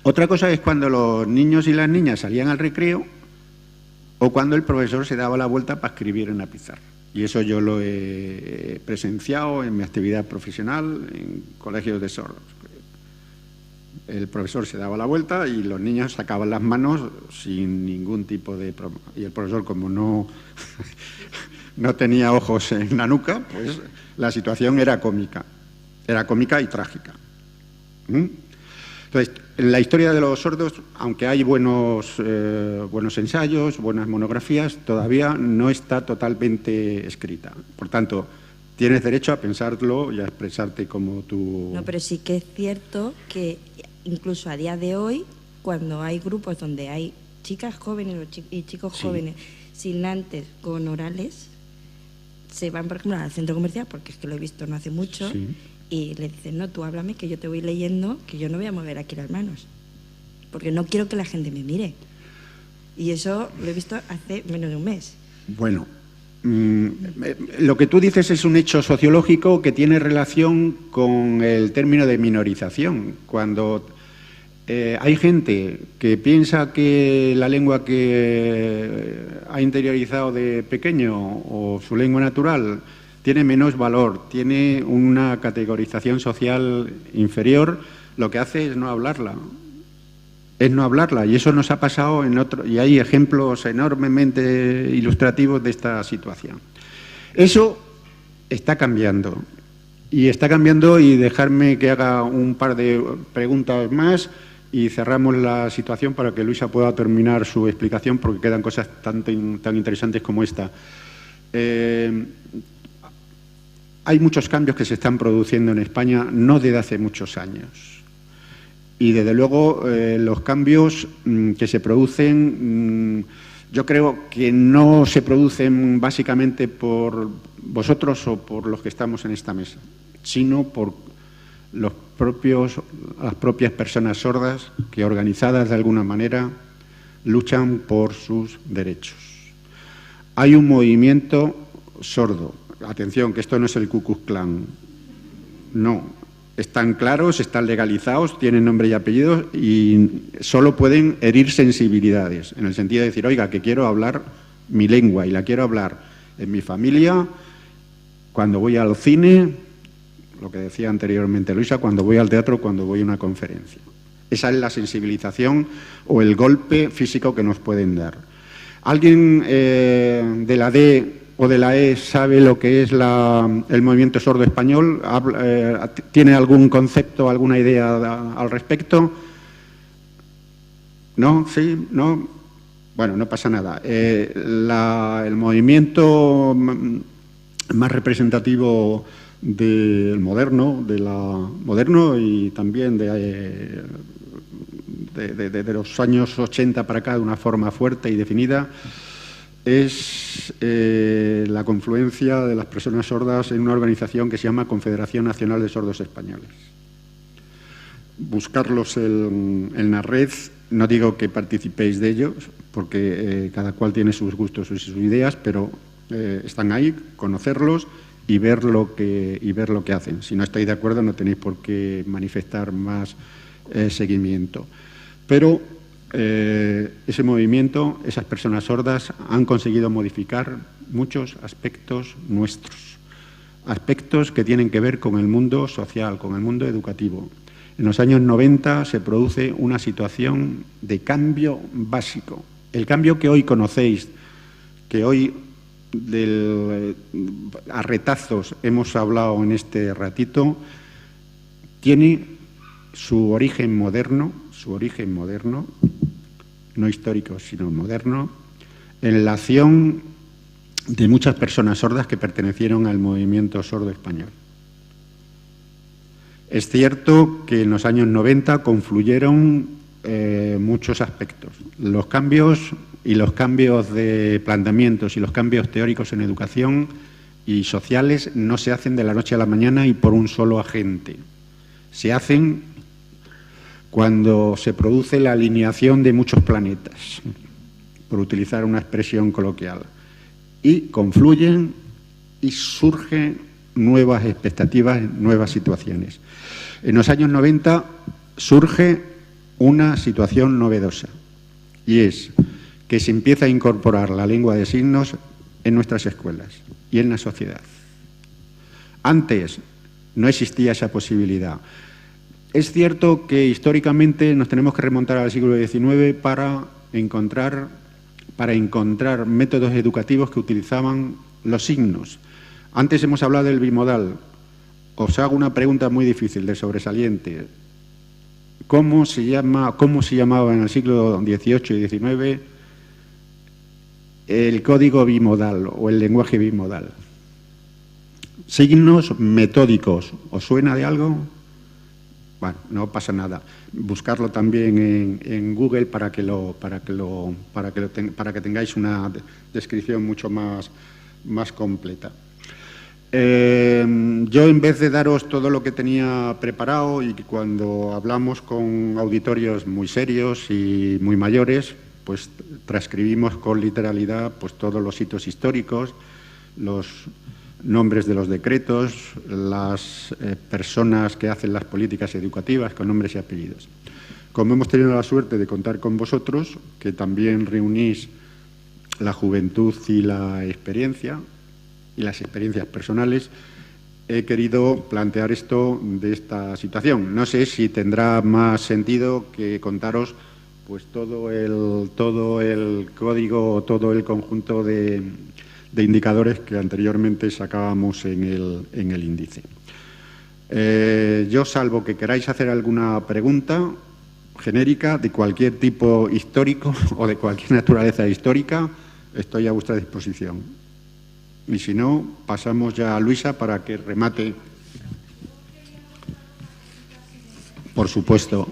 Otra cosa es cuando los niños y las niñas salían al recreo o cuando el profesor se daba la vuelta para escribir en la pizarra. Y eso yo lo he presenciado en mi actividad profesional en colegios de sordos. El profesor se daba la vuelta y los niños sacaban las manos sin ningún tipo de problema. Y el profesor, como no tenía ojos en la nuca, pues la situación era cómica. Era cómica y trágica. Entonces, en la historia de los sordos, aunque hay buenos ensayos, buenas monografías, todavía no está totalmente escrita. Por tanto, tienes derecho a pensarlo y a expresarte como tú... No, pero sí que es cierto que incluso a día de hoy, cuando hay grupos donde hay chicas jóvenes y chicos jóvenes sin antes con orales, se van, por ejemplo, al centro comercial, porque es que lo he visto no hace mucho, y le dicen, no, tú háblame, que yo te voy leyendo, que yo no voy a mover aquí las manos, porque no quiero que la gente me mire. Y eso lo he visto hace menos de un mes. Bueno, lo que tú dices es un hecho sociológico que tiene relación con el término de minorización. Cuando hay gente que piensa que la lengua que ha interiorizado de pequeño o su lengua natural tiene menos valor, tiene una categorización social inferior, lo que hace es no hablarla. Es no hablarla, y eso nos ha pasado y hay ejemplos enormemente ilustrativos de esta situación. Eso está cambiando, y dejarme que haga un par de preguntas más y cerramos la situación para que Luisa pueda terminar su explicación, porque quedan cosas tan interesantes como esta. Hay muchos cambios que se están produciendo en España, no desde hace muchos años. Y desde luego los cambios que se producen, yo creo que no se producen básicamente por vosotros o por los que estamos en esta mesa, sino por las propias personas sordas que, organizadas de alguna manera, luchan por sus derechos. Hay un movimiento sordo. Atención, que esto no es el Ku Klux Klan. No. Están claros, están legalizados, tienen nombre y apellido y solo pueden herir sensibilidades, en el sentido de decir, oiga, que quiero hablar mi lengua y la quiero hablar en mi familia, cuando voy al cine, lo que decía anteriormente Luisa, cuando voy al teatro, cuando voy a una conferencia. Esa es la sensibilización o el golpe físico que nos pueden dar. Alguien de la D o de la E sabe lo que es el movimiento sordo español? ¿Tiene algún concepto, alguna idea al respecto? ¿No? ¿Sí? ¿No? Bueno, no pasa nada. El movimiento más representativo del moderno y también de los años 80 para acá de una forma fuerte y definida es la confluencia de las personas sordas en una organización que se llama Confederación Nacional de Sordos Españoles. Buscarlos en la red, no digo que participéis de ellos, porque cada cual tiene sus gustos y sus ideas, pero están ahí, conocerlos y ver lo que hacen. Si no estáis de acuerdo, no tenéis por qué manifestar más seguimiento. Pero ese movimiento, esas personas sordas, han conseguido modificar muchos aspectos nuestros, aspectos que tienen que ver con el mundo social, con el mundo educativo. En los años 90 se produce una situación de cambio básico. El cambio que hoy conocéis, que hoy a retazos hemos hablado en este ratito, tiene su origen moderno, no histórico, sino moderno, en la acción de muchas personas sordas que pertenecieron al movimiento sordo español. Es cierto que en los años 90 confluyeron muchos aspectos. Los cambios de planteamientos y los cambios teóricos en educación y sociales no se hacen de la noche a la mañana y por un solo agente. Se hacen cuando se produce la alineación de muchos planetas, por utilizar una expresión coloquial, y confluyen y surgen nuevas expectativas, nuevas situaciones. En los años 90 surge una situación novedosa, y es que se empieza a incorporar la lengua de signos en nuestras escuelas y en la sociedad. Antes no existía esa posibilidad. Es cierto que históricamente nos tenemos que remontar al siglo XIX para encontrar métodos educativos que utilizaban los signos. Antes hemos hablado del bimodal. Os hago una pregunta muy difícil, de sobresaliente. ¿Cómo se llamaba en el siglo XVIII y XIX el código bimodal o el lenguaje bimodal? Signos metódicos. ¿Os suena de algo? Bueno, no pasa nada. Buscarlo también en Google para que tengáis una descripción mucho más completa. Yo, en vez de daros todo lo que tenía preparado, y cuando hablamos con auditorios muy serios y muy mayores, pues transcribimos con literalidad pues todos los hitos históricos, los nombres de los decretos, las personas que hacen las políticas educativas con nombres y apellidos. Como hemos tenido la suerte de contar con vosotros, que también reunís la juventud y la experiencia, y las experiencias personales, he querido plantear esto de esta situación. No sé si tendrá más sentido que contaros pues todo el código, todo el conjunto de indicadores que anteriormente sacábamos en el índice. Yo, salvo que queráis hacer alguna pregunta genérica de cualquier tipo histórico o de cualquier naturaleza histórica, estoy a vuestra disposición. Y si no, pasamos ya a Luisa para que remate. Por supuesto.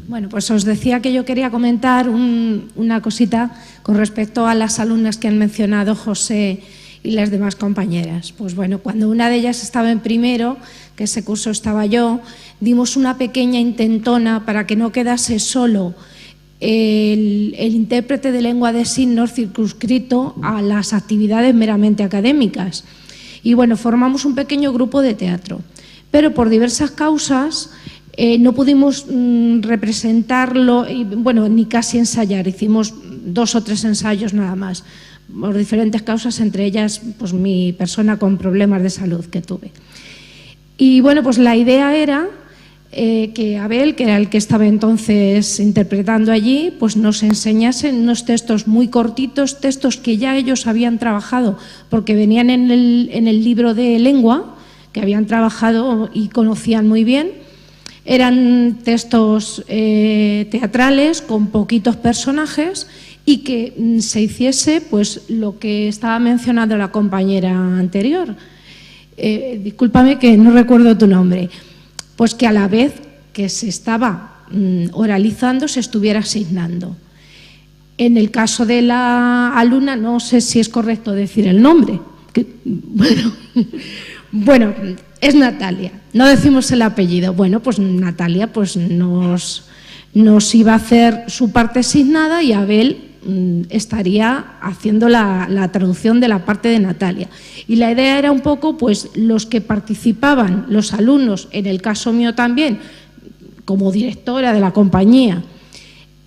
Bueno, pues os decía que yo quería comentar una cosita con respecto a las alumnas que han mencionado José y las demás compañeras. Pues bueno, cuando una de ellas estaba en primero, que ese curso estaba yo, dimos una pequeña intentona para que no quedase solo el intérprete de lengua de signos circunscrito a las actividades meramente académicas. Y bueno, formamos un pequeño grupo de teatro, pero por diversas causas no pudimos representarlo, bueno, ni casi ensayar, hicimos 2 o 3 ensayos nada más, por diferentes causas, entre ellas pues mi persona con problemas de salud que tuve. Y bueno, pues la idea era que Abel, que era el que estaba entonces interpretando allí, pues nos enseñase unos textos muy cortitos, textos que ya ellos habían trabajado, porque venían en el libro de lengua, que habían trabajado y conocían muy bien. Eran textos teatrales con poquitos personajes y que se hiciese pues lo que estaba mencionando la compañera anterior. Discúlpame que no recuerdo tu nombre. Pues que a la vez que se estaba oralizando se estuviera asignando. En el caso de la alumna, no sé si es correcto decir el nombre. Bueno, es Natalia. No decimos el apellido. Bueno, pues Natalia pues nos iba a hacer su parte asignada y Abel estaría haciendo la traducción de la parte de Natalia. Y la idea era un poco, pues, los que participaban, los alumnos, en el caso mío también, como directora de la compañía,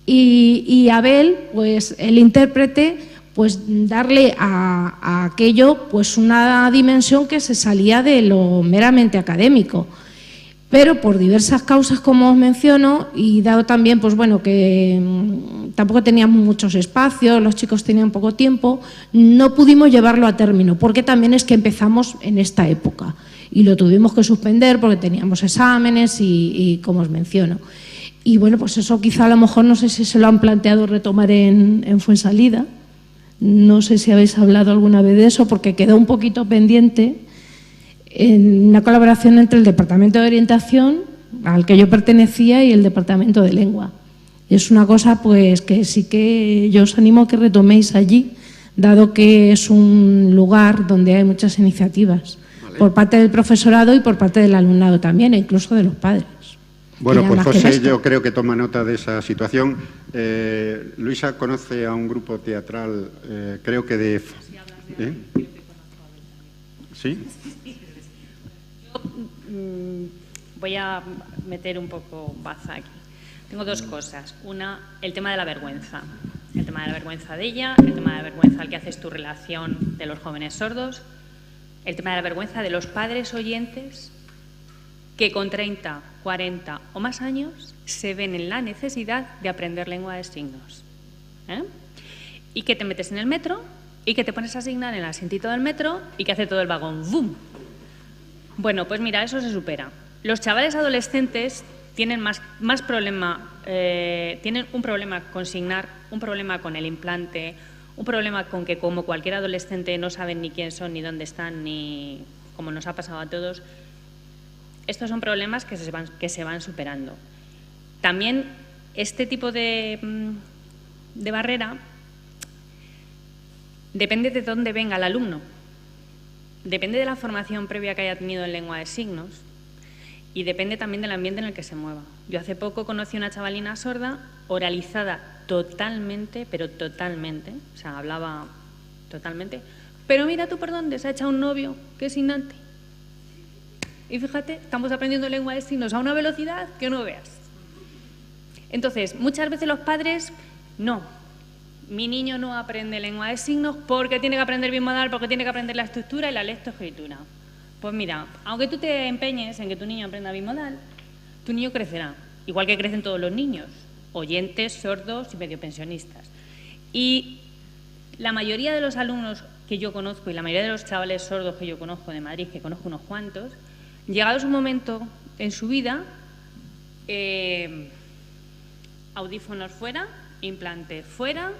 y Abel, pues, el intérprete, pues, darle a aquello, pues, una dimensión que se salía de lo meramente académico. Pero por diversas causas, como os menciono, y dado también, pues bueno, que tampoco teníamos muchos espacios, los chicos tenían poco tiempo, no pudimos llevarlo a término, porque también es que empezamos en esta época y lo tuvimos que suspender porque teníamos exámenes y como os menciono. Y bueno, pues eso quizá a lo mejor, no sé si se lo han planteado retomar en Fuensalida, no sé si habéis hablado alguna vez de eso, porque quedó un poquito pendiente en una colaboración entre el Departamento de Orientación, al que yo pertenecía, y el Departamento de Lengua. Es una cosa pues que sí que yo os animo a que retoméis allí, dado que es un lugar donde hay muchas iniciativas, por parte del profesorado y por parte del alumnado también, e incluso de los padres. Bueno, pues José, yo creo que toma nota de esa situación. Luisa conoce a un grupo teatral, creo que de... ¿Sí? Voy a meter un poco baza aquí. Tengo dos cosas. Una, el tema de la vergüenza. El tema de la vergüenza de ella, el tema de la vergüenza al que haces tu relación de los jóvenes sordos, el tema de la vergüenza de los padres oyentes que con 30, 40 o más años se ven en la necesidad de aprender lengua de signos. Y que te metes en el metro y que te pones a asignar en el asientito del metro y que hace todo el vagón ¡bum! Bueno, pues mira, eso se supera. Los chavales adolescentes tienen más problema, tienen un problema con signar, un problema con el implante, un problema con que como cualquier adolescente no saben ni quién son, ni dónde están, ni como nos ha pasado a todos. Estos son problemas que se van superando. También este tipo de barrera depende de dónde venga el alumno. Depende de la formación previa que haya tenido en lengua de signos y depende también del ambiente en el que se mueva. Yo hace poco conocí una chavalina sorda, oralizada totalmente, pero totalmente, o sea, hablaba totalmente, pero mira tú por dónde se ha echado un novio que es innante. Y fíjate, estamos aprendiendo lengua de signos a una velocidad que no veas. Entonces, muchas veces los padres, no. Mi niño no aprende lengua de signos porque tiene que aprender bimodal, porque tiene que aprender la estructura y la lectoescritura. Pues mira, aunque tú te empeñes en que tu niño aprenda bimodal, tu niño crecerá, igual que crecen todos los niños, oyentes, sordos y medio pensionistas. Y la mayoría de los alumnos que yo conozco y la mayoría de los chavales sordos que yo conozco de Madrid, que conozco unos cuantos, llegados un momento en su vida, audífonos fuera, implante fuera,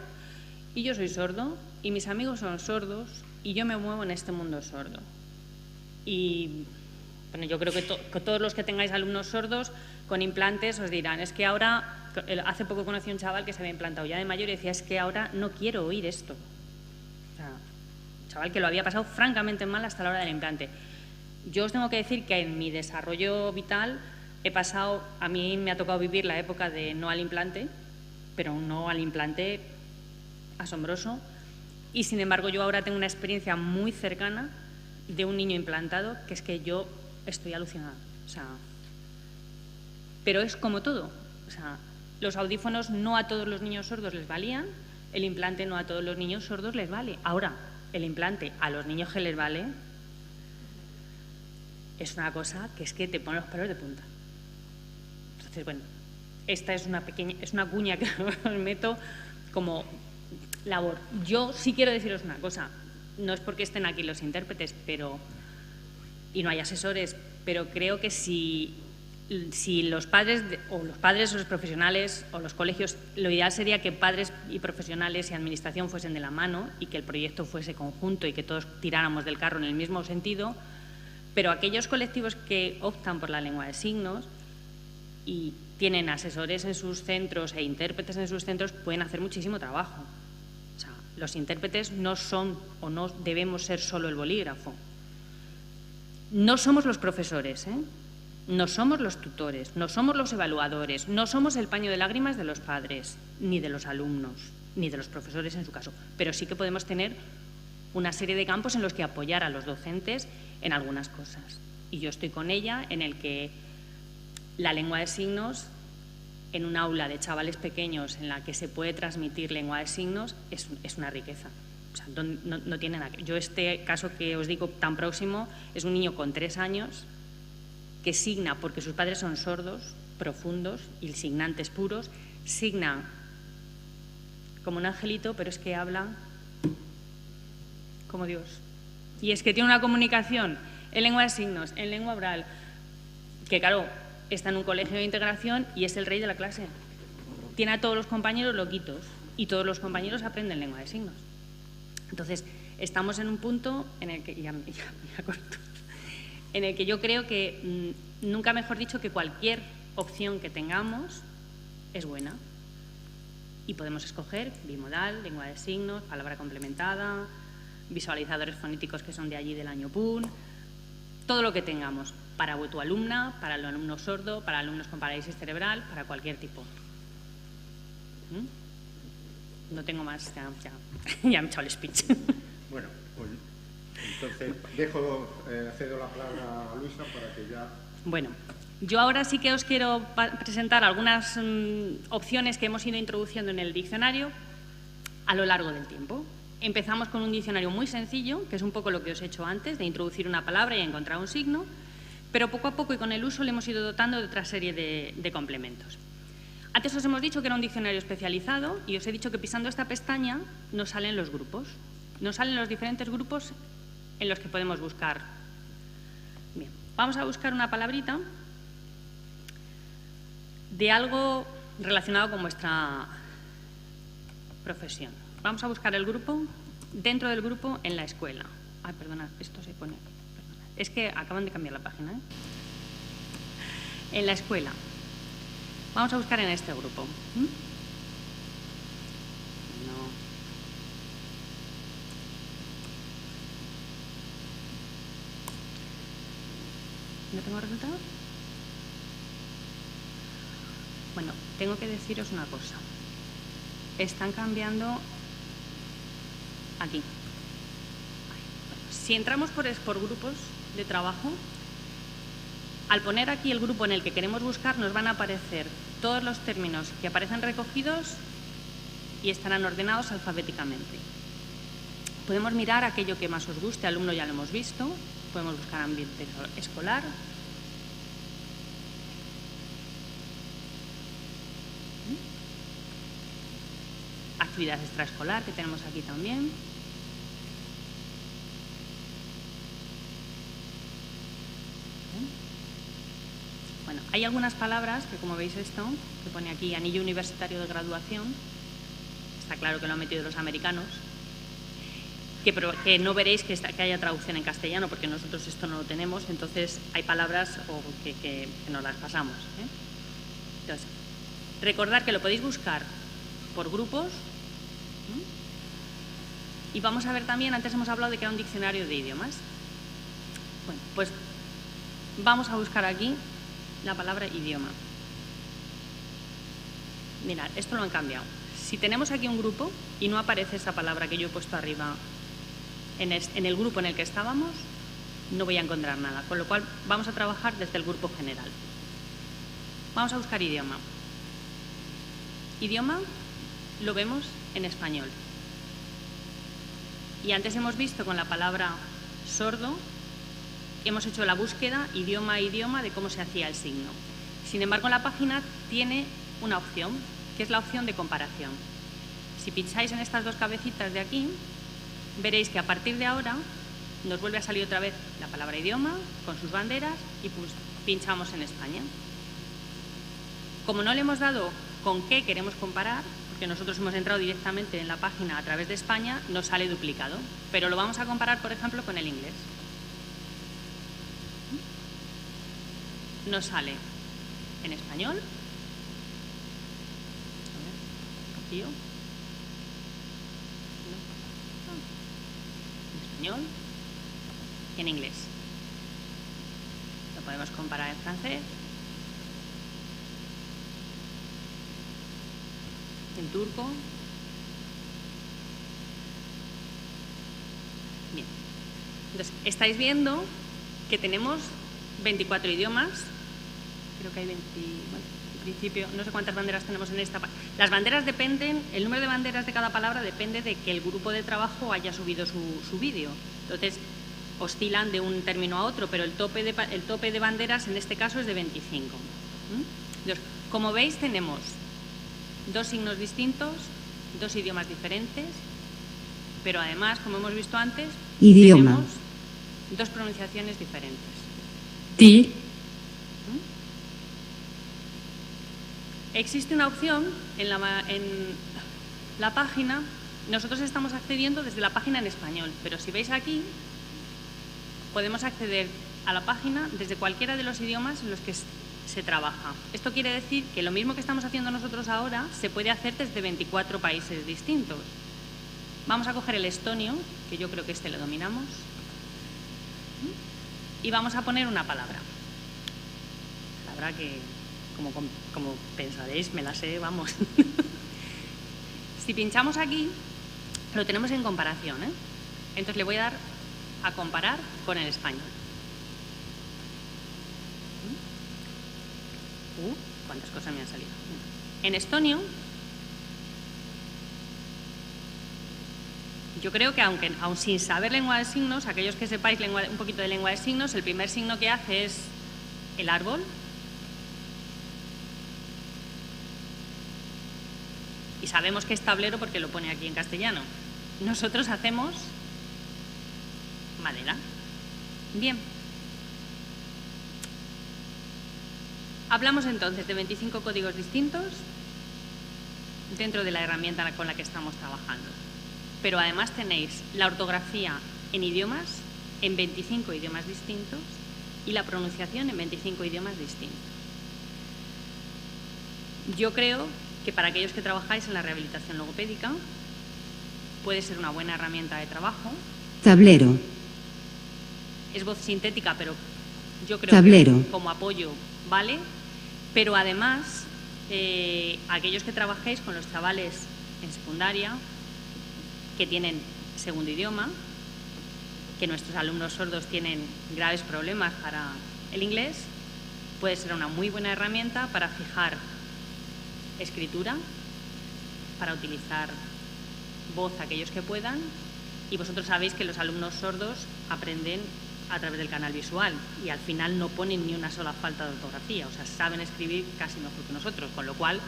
y yo soy sordo, y mis amigos son sordos, y yo me muevo en este mundo sordo. Y bueno, yo creo que todos los que tengáis alumnos sordos con implantes os dirán, es que ahora, hace poco conocí a un chaval que se había implantado ya de mayor y decía, es que ahora no quiero oír esto. O sea, un chaval que lo había pasado francamente mal hasta la hora del implante. Yo os tengo que decir que en mi desarrollo vital a mí me ha tocado vivir la época de no al implante, pero un no al implante asombroso, y sin embargo yo ahora tengo una experiencia muy cercana de un niño implantado que es que yo estoy alucinada. O sea, pero es como todo. O sea, los audífonos no a todos los niños sordos les valían, el implante no a todos los niños sordos les vale. Ahora, el implante a los niños que les vale es una cosa que es que te pone los pelos de punta. Entonces, bueno, esta es una cuña que os meto como labor. Yo sí quiero deciros una cosa, no es porque estén aquí los intérpretes y no hay asesores, pero creo que si los padres o los profesionales o los colegios, lo ideal sería que padres y profesionales y administración fuesen de la mano y que el proyecto fuese conjunto y que todos tiráramos del carro en el mismo sentido, pero aquellos colectivos que optan por la lengua de signos y tienen asesores en sus centros e intérpretes en sus centros pueden hacer muchísimo trabajo. O sea, los intérpretes no son o no debemos ser solo el bolígrafo. No somos los profesores, no somos los tutores, no somos los evaluadores, no somos el paño de lágrimas de los padres, ni de los alumnos, ni de los profesores en su caso, pero sí que podemos tener una serie de campos en los que apoyar a los docentes en algunas cosas. Y yo estoy con ella en el que la lengua de signos en un aula de chavales pequeños en la que se puede transmitir lengua de signos es una riqueza. O sea, no tiene nada que... Yo este caso que os digo tan próximo es un niño con 3 años que signa porque sus padres son sordos, profundos y signantes puros, signa como un angelito, pero es que habla como Dios. Y es que tiene una comunicación en lengua de signos, en lengua oral, que claro, está en un colegio de integración y es el rey de la clase. Tiene a todos los compañeros loquitos y todos los compañeros aprenden lengua de signos. Entonces, estamos en un punto en el que, ya corto, en el que yo creo que, nunca mejor dicho, que cualquier opción que tengamos es buena. Y podemos escoger bimodal, lengua de signos, palabra complementada, visualizadores fonéticos que son de allí del año PUN, todo lo que tengamos, para tu alumna, para el alumno sordo, para alumnos con parálisis cerebral, para cualquier tipo. No tengo más, ya me he echado el speech. Bueno, pues entonces cedo la palabra a Luisa para que ya... Bueno, yo ahora sí que os quiero presentar algunas opciones que hemos ido introduciendo en el diccionario a lo largo del tiempo. Empezamos con un diccionario muy sencillo, que es un poco lo que os he hecho antes, de introducir una palabra y encontrar un signo, pero poco a poco y con el uso le hemos ido dotando de otra serie de complementos. Antes os hemos dicho que era un diccionario especializado y os he dicho que pisando esta pestaña nos salen los grupos, nos salen los diferentes grupos en los que podemos buscar. Bien, vamos a buscar una palabrita de algo relacionado con vuestra profesión. Vamos a buscar el grupo, dentro del grupo, en la escuela. Ay, perdona, esto se pone... Perdona. Es que acaban de cambiar la página, En la escuela. Vamos a buscar en este grupo. ¿No tengo resultado? Bueno, tengo que deciros una cosa. Están cambiando aquí. Si entramos por grupos de trabajo, al poner aquí el grupo en el que queremos buscar, nos van a aparecer todos los términos que aparecen recogidos y estarán ordenados alfabéticamente. Podemos mirar aquello que más os guste, alumno ya lo hemos visto, podemos buscar ambiente escolar. Actividad extraescolar, que tenemos aquí también. Bueno, hay algunas palabras que, como veis esto, que pone aquí anillo universitario de graduación, está claro que lo han metido los americanos, que no veréis que haya traducción en castellano, porque nosotros esto no lo tenemos, entonces hay palabras que nos las pasamos. Entonces, recordad que lo podéis buscar por grupos. Y vamos a ver también, antes hemos hablado de que era un diccionario de idiomas. Bueno, pues vamos a buscar aquí la palabra idioma. Mirad, esto lo han cambiado. Si tenemos aquí un grupo y no aparece esa palabra que yo he puesto arriba en el grupo en el que estábamos, no voy a encontrar nada. Con lo cual vamos a trabajar desde el grupo general. Vamos a buscar idioma. Idioma lo vemos en español. Y antes hemos visto con la palabra sordo, hemos hecho la búsqueda idioma a idioma de cómo se hacía el signo. Sin embargo, la página tiene una opción, que es la opción de comparación. Si pincháis en estas dos cabecitas de aquí, veréis que a partir de ahora nos vuelve a salir otra vez la palabra idioma con sus banderas y pues pinchamos en España. Como no le hemos dado con qué queremos comparar, porque nosotros hemos entrado directamente en la página a través de España, nos sale duplicado. Pero lo vamos a comparar, por ejemplo, con el inglés. Nos sale en español, en español y en inglés. Lo podemos comparar en francés, en turco. Bien. Entonces, estáis viendo que tenemos 24 idiomas. Creo que hay 20, bueno, en principio, no sé cuántas banderas tenemos en esta. Las banderas dependen, el número de banderas de cada palabra depende de que el grupo de trabajo haya subido su vídeo. Entonces, oscilan de un término a otro, pero el tope de banderas en este caso es de 25. Entonces, como veis, tenemos 2 signos distintos, 2 idiomas diferentes, pero además, como hemos visto antes, tenemos 2 pronunciaciones diferentes. Existe una opción en la página, nosotros estamos accediendo desde la página en español, pero si veis aquí, podemos acceder a la página desde cualquiera de los idiomas en los que se trabaja. Esto quiere decir que lo mismo que estamos haciendo nosotros ahora se puede hacer desde 24 países distintos. Vamos a coger el estonio, que yo creo que este lo dominamos, y vamos a poner una palabra. Palabra que, como pensaréis, me la sé, vamos. Si pinchamos aquí, lo tenemos en comparación, ¿eh? Entonces le voy a dar a comparar con el español. Cuántas cosas me han salido. En estonio, yo creo que aun sin saber lengua de signos, aquellos que sepáis un poquito de lengua de signos, el primer signo que hace es el árbol. Y sabemos que es tablero porque lo pone aquí en castellano. Nosotros hacemos madera. Bien. Hablamos entonces de 25 códigos distintos dentro de la herramienta con la que estamos trabajando. Pero además tenéis la ortografía en idiomas, en 25 idiomas distintos, y la pronunciación en 25 idiomas distintos. Yo creo que para aquellos que trabajáis en la rehabilitación logopédica puede ser una buena herramienta de trabajo. Tablero. Es voz sintética, pero yo creo Tablero. que como apoyo vale. Pero además, aquellos que trabajéis con los chavales en secundaria, que tienen segundo idioma, que nuestros alumnos sordos tienen graves problemas para el inglés, puede ser una muy buena herramienta para fijar escritura, para utilizar voz aquellos que puedan, y vosotros sabéis que los alumnos sordos aprenden a través del canal visual y al final no ponen ni una sola falta de ortografía, o sea, saben escribir casi mejor que nosotros, con lo cual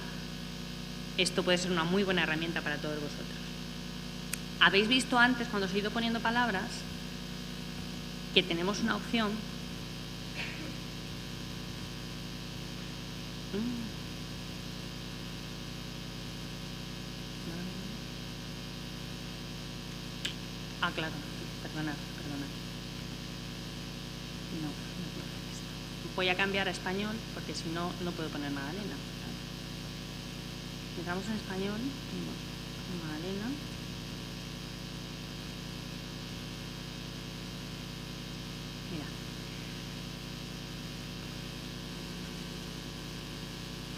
esto puede ser una muy buena herramienta para todos vosotros. Habéis visto antes, cuando os he ido poniendo palabras, que tenemos una opción claro, perdonad. No puedo hacer esto. Voy a cambiar a español porque si no, no puedo poner Magdalena. Entramos en español, tenemos Magdalena. Mira.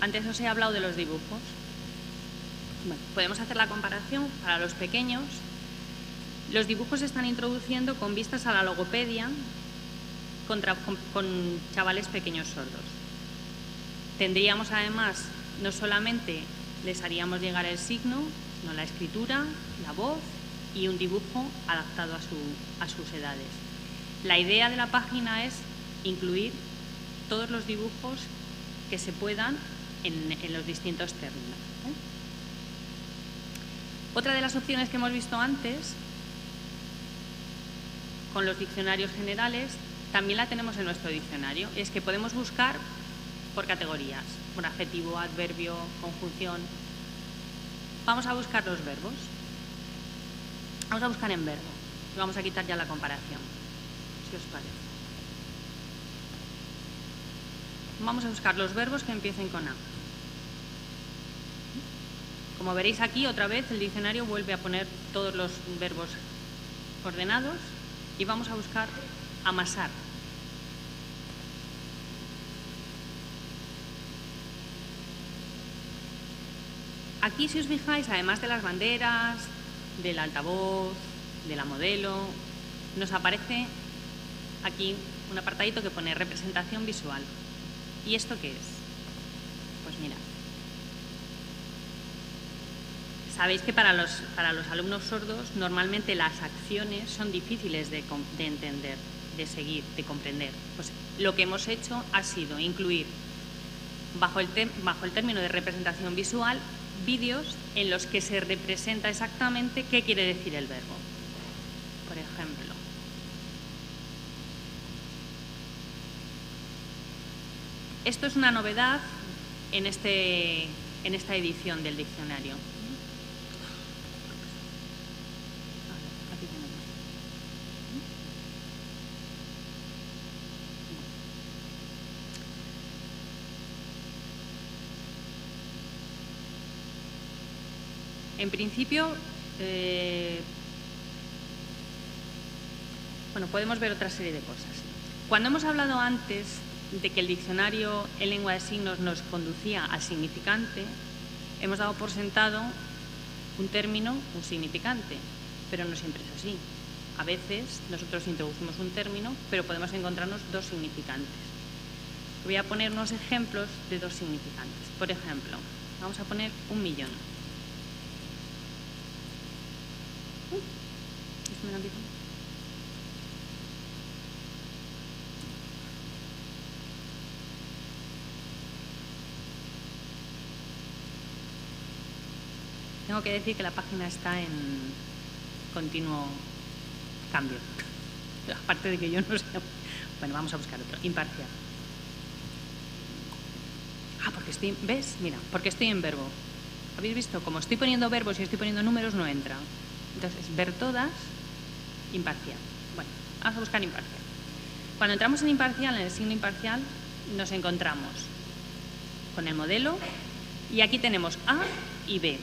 Antes os he hablado de los dibujos. Bueno, podemos hacer la comparación para los pequeños. Los dibujos se están introduciendo con vistas a la logopedia con chavales pequeños sordos. Tendríamos además, no solamente les haríamos llegar el signo, sino la escritura, la voz y un dibujo adaptado a sus edades. La idea de la página es incluir todos los dibujos que se puedan en los distintos términos. Otra de las opciones que hemos visto antes, con los diccionarios generales, también la tenemos en nuestro diccionario, es que podemos buscar por categorías, por adjetivo, adverbio, conjunción. Vamos a buscar los verbos. Vamos a buscar en verbo. Y vamos a quitar ya la comparación, si os parece. Vamos a buscar los verbos que empiecen con A. Como veréis aquí, otra vez el diccionario vuelve a poner todos los verbos ordenados y vamos a buscar amasar. Aquí, si os fijáis, además de las banderas, del altavoz, de la modelo, nos aparece aquí un apartadito que pone representación visual. ¿Y esto qué es? Pues mirad. Sabéis que para los alumnos sordos normalmente las acciones son difíciles de entender, de seguir, de comprender. Pues lo que hemos hecho ha sido incluir bajo el término de representación visual vídeos en los que se representa exactamente qué quiere decir el verbo. Por ejemplo, esto es una novedad en esta edición del diccionario. Aquí tenemos. En principio, podemos ver otra serie de cosas. Cuando hemos hablado antes de que el diccionario en lengua de signos nos conducía al significante, hemos dado por sentado un término, un significante, pero no siempre es así. A veces nosotros introducimos un término, pero podemos encontrarnos dos significantes. Voy a poner unos ejemplos de dos significantes. Por ejemplo, vamos a poner 1.000.000. ¿Esto me lo empiezo? Tengo que decir que la página está en continuo cambio. Aparte de que yo no sé. Bueno, vamos a buscar otro. Imparcial. Porque estoy... ¿Ves? Mira, porque estoy en verbo. ¿Habéis visto? Como estoy poniendo verbos y estoy poniendo números, no entra. Entonces, ver todas, imparcial. Bueno, vamos a buscar imparcial. Cuando entramos en imparcial, en el signo imparcial, nos encontramos con el modelo y aquí tenemos A y B.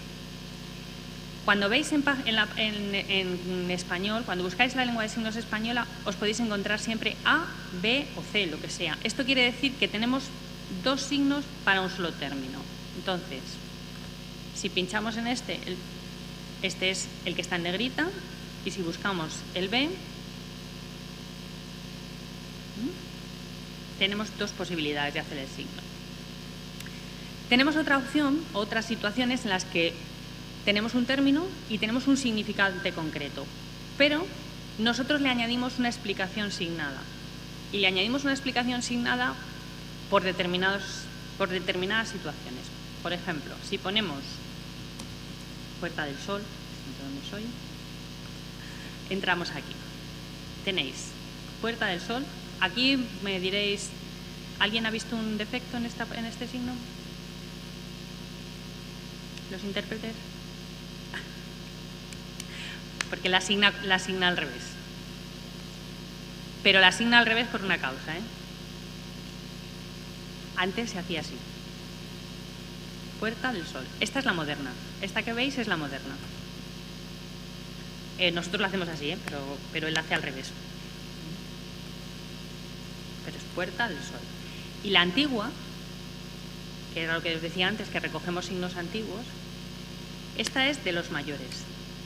Cuando veis en español, cuando buscáis la lengua de signos española, os podéis encontrar siempre A, B o C, lo que sea. Esto quiere decir que tenemos dos signos para un solo término. Entonces, si pinchamos en este es el que está en negrita, y si buscamos el B, tenemos dos posibilidades de hacer el signo. Tenemos otra opción, otras situaciones en las que tenemos un término y tenemos un significante concreto, pero nosotros le añadimos una explicación signada. Y le añadimos una explicación signada por determinadas situaciones. Por ejemplo, si ponemos Puerta del Sol, ¿dónde soy? Entramos aquí. Tenéis Puerta del Sol. Aquí me diréis, ¿alguien ha visto un defecto en este signo? ¿Los intérpretes? Porque la asigna al revés. Pero la asigna al revés por una causa, ¿eh? Antes se hacía así. Puerta del Sol. Esta es la moderna. Esta que veis es la moderna. Nosotros lo hacemos así, pero él la hace al revés. Pero es Puerta del Sol. Y la antigua, que era lo que os decía antes, que recogemos signos antiguos, esta es de los mayores,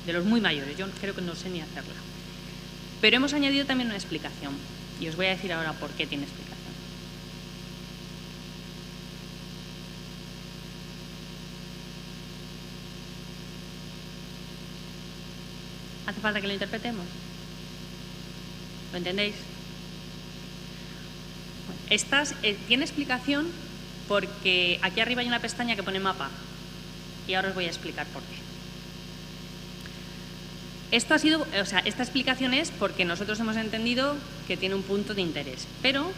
de los muy mayores. Yo creo que no sé ni hacerla. Pero hemos añadido también una explicación. Y os voy a decir ahora por qué tiene explicación. ¿Hace falta que lo interpretemos? ¿Lo entendéis? Tiene explicación porque aquí arriba hay una pestaña que pone mapa y ahora os voy a explicar por qué. Esto ha sido, o sea, esta explicación es porque nosotros hemos entendido que tiene un punto de interés, pero...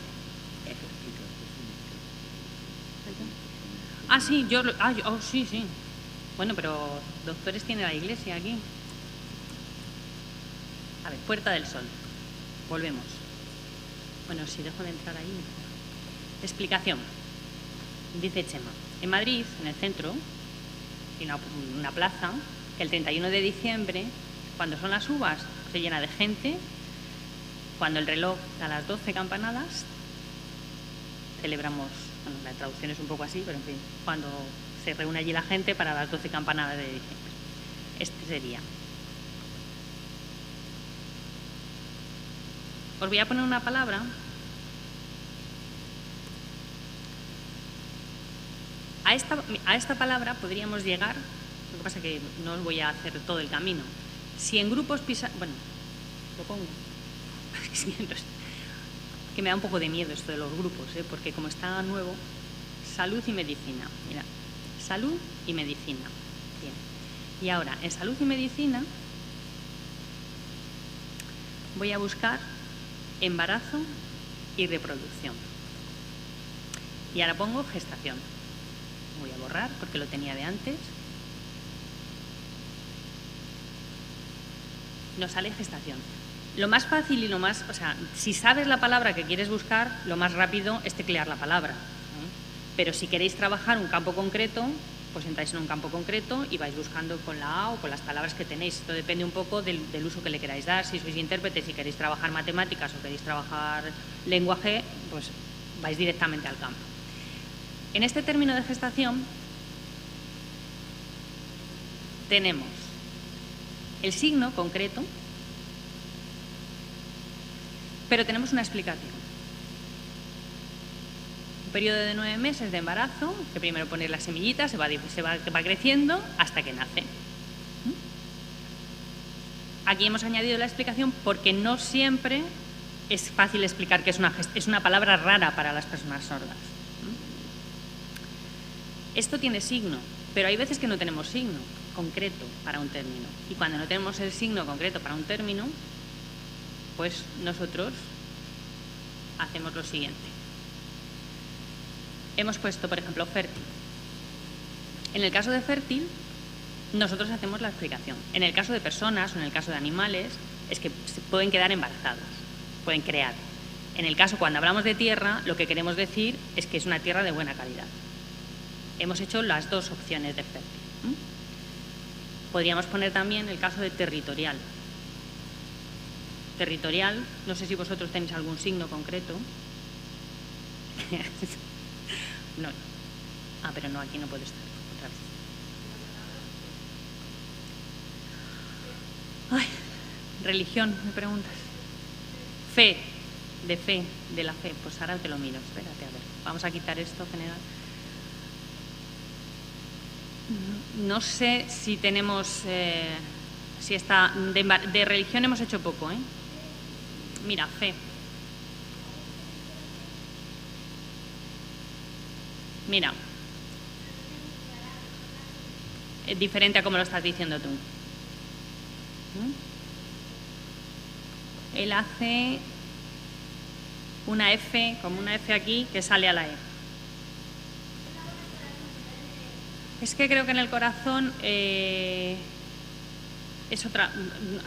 Ah, sí, sí, sí. Bueno, pero doctores tiene la iglesia aquí. A ver, Puerta del Sol. Volvemos. Bueno, si dejo de entrar ahí, mejor. Explicación. Dice Chema. En Madrid, en el centro, hay una plaza que el 31 de diciembre, cuando son las uvas, se llena de gente. Cuando el reloj da las 12 campanadas, celebramos, bueno, la traducción es un poco así, pero en fin, cuando se reúne allí la gente para las 12 campanadas de diciembre. Este sería. Os voy a poner una palabra. A esta palabra podríamos llegar, lo que pasa es que no os voy a hacer todo el camino. Si en grupos bueno, lo pongo. Que me da un poco de miedo esto de los grupos, porque como está nuevo, salud y medicina. Mira, salud y medicina. Bien. Y ahora, en salud y medicina, voy a buscar embarazo y reproducción. Y ahora pongo gestación. Voy a borrar porque lo tenía de antes. Nos sale gestación. Lo más fácil y lo más, o sea, si sabes la palabra que quieres buscar, lo más rápido es teclear la palabra. Pero si queréis trabajar un campo concreto, pues entráis en un campo concreto y vais buscando con la A o con las palabras que tenéis. Esto depende un poco del uso que le queráis dar. Si sois intérpretes, si queréis trabajar matemáticas o queréis trabajar lenguaje, pues vais directamente al campo. En este término de gestación tenemos el signo concreto, pero tenemos una explicación. Un periodo de 9 meses de embarazo, que primero ponéis las semillitas, se va creciendo hasta que nace. Aquí hemos añadido la explicación porque no siempre es fácil explicar que es una palabra rara para las personas sordas. Esto tiene signo, pero hay veces que no tenemos signo concreto para un término. Y cuando no tenemos el signo concreto para un término, pues nosotros hacemos lo siguiente. Hemos puesto, por ejemplo, fértil. En el caso de fértil, nosotros hacemos la explicación. En el caso de personas o en el caso de animales, es que pueden quedar embarazados, pueden crear. En el caso, cuando hablamos de tierra, lo que queremos decir es que es una tierra de buena calidad. Hemos hecho las dos opciones de fértil. Podríamos poner también el caso de territorial. Territorial, no sé si vosotros tenéis algún signo concreto. No. Ah, pero no, aquí no puede estar. Otra vez. Ay, religión, me preguntas. Fe, de la fe. Pues ahora te lo miro, espérate, a ver. Vamos a quitar esto general. No sé si tenemos, si está, de religión hemos hecho poco, ¿eh? Mira, fe. Mira. Es diferente a como lo estás diciendo tú. Él hace una F, como una F aquí, que sale a la E. Es que creo que en el corazón es otra...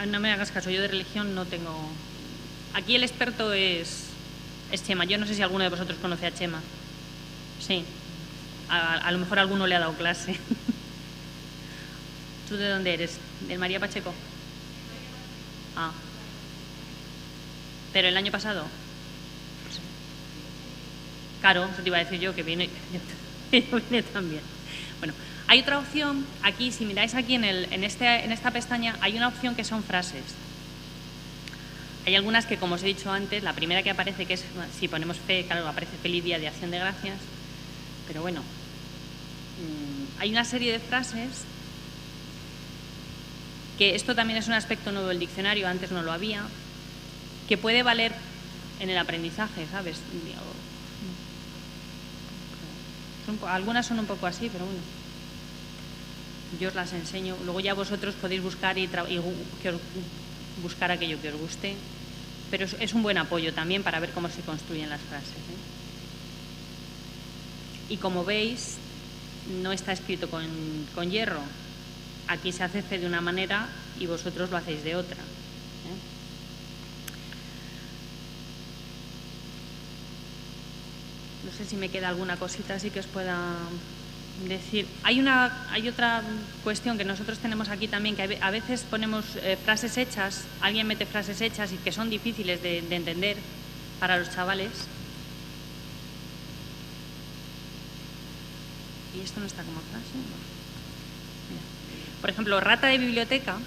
No me hagas caso, yo de religión no tengo... Aquí el experto es Chema. Yo no sé si alguno de vosotros conoce a Chema. Sí. A lo mejor alguno le ha dado clase. ¿Tú de dónde eres? ¿Del María Pacheco? Ah. ¿Pero el año pasado? Pues, claro, eso te iba a decir yo, que viene... Yo vine también. Bueno, hay otra opción, aquí, si miráis aquí en esta pestaña, hay una opción que son frases. Hay algunas que, como os he dicho antes, la primera que aparece, que es, si ponemos fe, claro, aparece feliz día de acción de gracias, pero bueno, hay una serie de frases que esto también es un aspecto nuevo del diccionario, antes no lo había, que puede valer en el aprendizaje, ¿sabes? Algunas son un poco así, pero bueno, yo os las enseño. Luego ya vosotros podéis buscar buscar aquello que os guste, pero es un buen apoyo también para ver cómo se construyen las frases, ¿eh? Y como veis, no está escrito con hierro. Aquí se hace de una manera y vosotros lo hacéis de otra, ¿eh? No sé si me queda alguna cosita así que os pueda decir. Hay otra cuestión que nosotros tenemos aquí también, que a veces ponemos frases hechas, alguien mete frases hechas y que son difíciles de entender para los chavales. Y esto no está como frase. Mira. Por ejemplo, rata de biblioteca,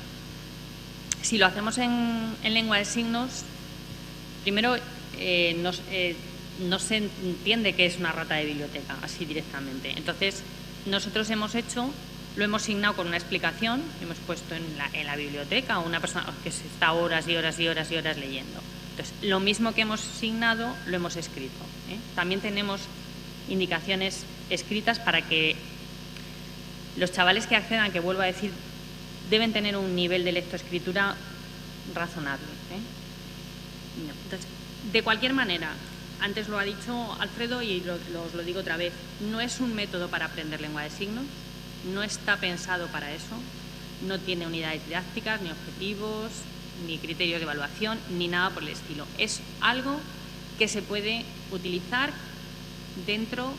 si lo hacemos en lengua de signos, primero no se entiende qué es una rata de biblioteca, así directamente. Entonces, nosotros lo hemos signado con una explicación, hemos puesto en la biblioteca, una persona que se está horas y horas y horas y horas leyendo. Entonces, lo mismo que hemos signado, lo hemos escrito, ¿eh? También tenemos indicaciones escritas para que los chavales que accedan, que vuelvo a decir, deben tener un nivel de lectoescritura razonable, ¿eh? Entonces, de cualquier manera, antes lo ha dicho Alfredo y os lo digo otra vez, no es un método para aprender lengua de signos, no está pensado para eso, no tiene unidades didácticas, ni objetivos, ni criterios de evaluación, ni nada por el estilo. Es algo que se puede utilizar dentro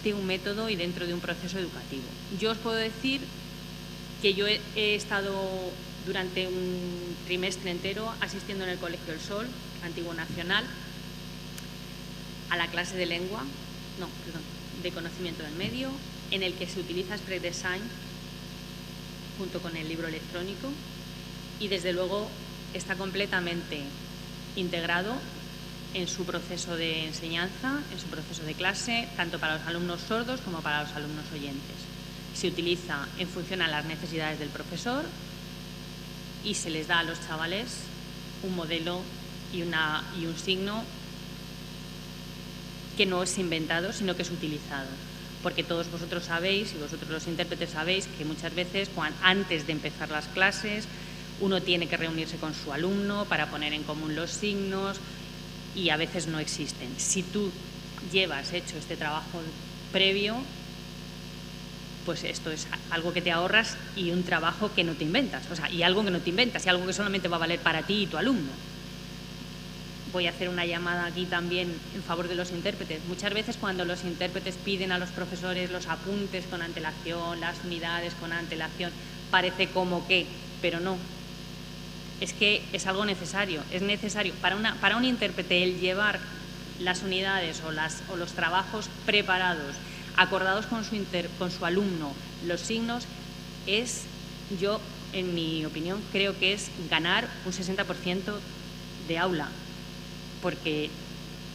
de un método y dentro de un proceso educativo. Yo os puedo decir que yo he estado durante un trimestre entero asistiendo en el Colegio del Sol, Antiguo Nacional, a la clase de de conocimiento del medio, en el que se utiliza Express Design junto con el libro electrónico y desde luego está completamente integrado en su proceso de enseñanza, en su proceso de clase, tanto para los alumnos sordos como para los alumnos oyentes. Se utiliza en función a las necesidades del profesor y se les da a los chavales un modelo y un signo que no es inventado, sino que es utilizado. Porque todos vosotros sabéis, y vosotros los intérpretes sabéis, que muchas veces, antes de empezar las clases, uno tiene que reunirse con su alumno para poner en común los signos y a veces no existen. Si tú llevas hecho este trabajo previo, pues esto es algo que te ahorras y un trabajo que no te inventas, y algo que no te inventas, y algo que solamente va a valer para ti y tu alumno. Voy a hacer una llamada aquí también en favor de los intérpretes. Muchas veces cuando los intérpretes piden a los profesores los apuntes con antelación, las unidades con antelación, parece como que, pero no. Es que es algo necesario. Es necesario para un intérprete el llevar las unidades o los trabajos preparados, acordados con su alumno, los signos, yo, en mi opinión, creo que es ganar un 60% de aula, porque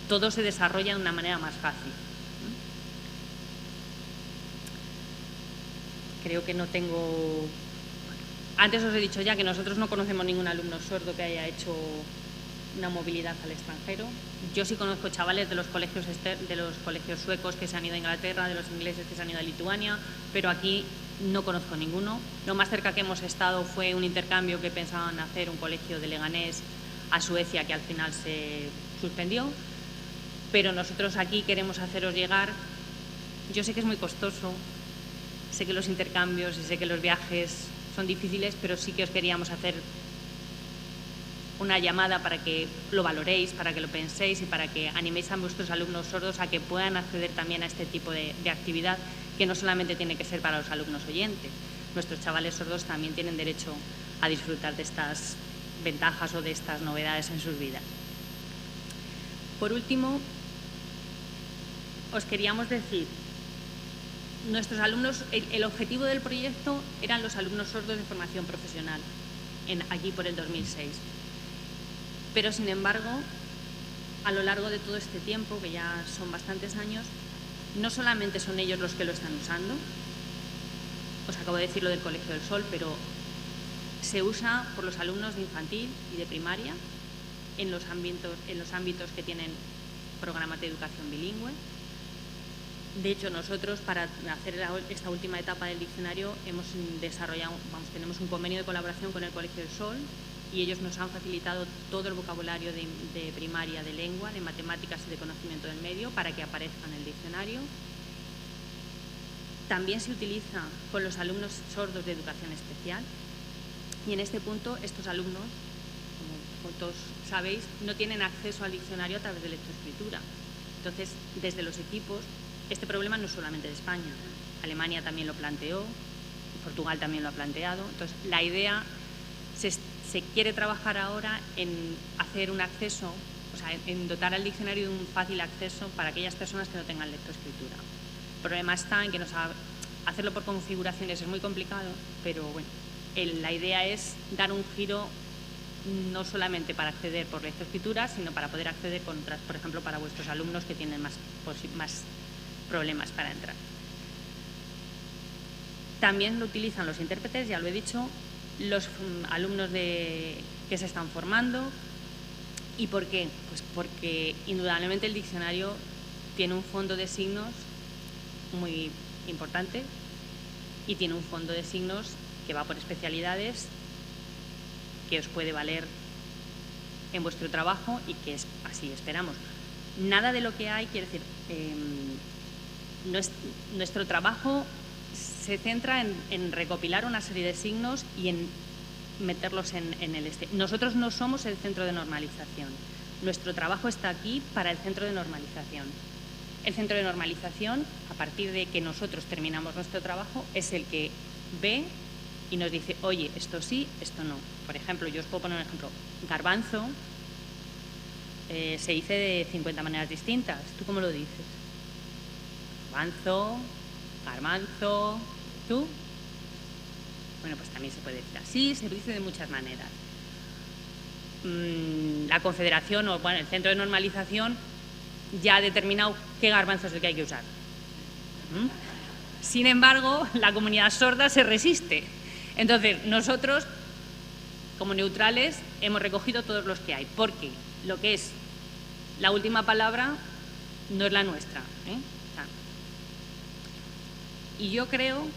todo se desarrolla de una manera más fácil. Creo que no tengo... Antes os he dicho ya que nosotros no conocemos ningún alumno sordo que haya hecho una movilidad al extranjero. Yo sí conozco chavales de los colegios suecos que se han ido a Inglaterra, de los ingleses que se han ido a Lituania, pero aquí no conozco ninguno. Lo más cerca que hemos estado fue un intercambio que pensaban hacer un colegio de Leganés a Suecia, que al final se suspendió, pero nosotros aquí queremos haceros llegar. Yo sé que es muy costoso, sé que los intercambios y sé que los viajes son difíciles, pero sí que os queríamos hacer una llamada para que lo valoréis, para que lo penséis y para que animéis a vuestros alumnos sordos a que puedan acceder también a este tipo de actividad, que no solamente tiene que ser para los alumnos oyentes. Nuestros chavales sordos también tienen derecho a disfrutar de estas ventajas o de estas novedades en sus vidas. Por último, os queríamos decir, nuestros alumnos, el objetivo del proyecto eran los alumnos sordos de formación profesional, aquí por el 2006. Pero, sin embargo, a lo largo de todo este tiempo, que ya son bastantes años, no solamente son ellos los que lo están usando, os acabo de decir lo del Colegio del Sol, pero se usa por los alumnos de infantil y de primaria en los ámbitos que tienen programas de educación bilingüe. De hecho, nosotros para hacer esta última etapa del diccionario hemos desarrollado, tenemos un convenio de colaboración con el Colegio del Sol y ellos nos han facilitado todo el vocabulario de primaria de lengua, de matemáticas y de conocimiento del medio para que aparezca en el diccionario. También se utiliza con los alumnos sordos de educación especial y en este punto estos alumnos, como todos sabéis, no tienen acceso al diccionario a través de lectoescritura. Entonces, desde los equipos, este problema no es solamente de España. Alemania también lo planteó, Portugal también lo ha planteado. Entonces, la idea se quiere trabajar ahora en hacer un acceso, o sea, en dotar al diccionario de un fácil acceso para aquellas personas que no tengan lectoescritura. El problema está en que hacerlo por configuraciones es muy complicado, pero bueno, la idea es dar un giro no solamente para acceder por lectoescritura, sino para poder acceder con otras, por ejemplo, para vuestros alumnos que tienen más problemas para entrar. También lo utilizan los intérpretes, ya lo he dicho, los alumnos que se están formando. ¿Y por qué? Pues porque indudablemente el diccionario tiene un fondo de signos muy importante y tiene un fondo de signos que va por especialidades que os puede valer en vuestro trabajo y que es así, esperamos. Nada de lo que hay, quiere decir, nuestro trabajo se centra en recopilar una serie de signos y en meterlos en el Nosotros no somos el centro de normalización. Nuestro trabajo está aquí para el centro de normalización. El centro de normalización, a partir de que nosotros terminamos nuestro trabajo, es el que ve y nos dice, oye, esto sí, esto no. Por ejemplo, yo os puedo poner un ejemplo. Garbanzo se dice de 50 maneras distintas. ¿Tú cómo lo dices? Garbanzo, garbanzo, ¿tú? Bueno, pues también se puede decir así, se dice de muchas maneras. La Confederación, o bueno, el Centro de Normalización, ya ha determinado qué garbanzo es el que hay que usar. Sin embargo, la comunidad sorda se resiste. Entonces, nosotros, como neutrales, hemos recogido todos los que hay, porque lo que es la última palabra no es la nuestra, ¿eh? Y yo creo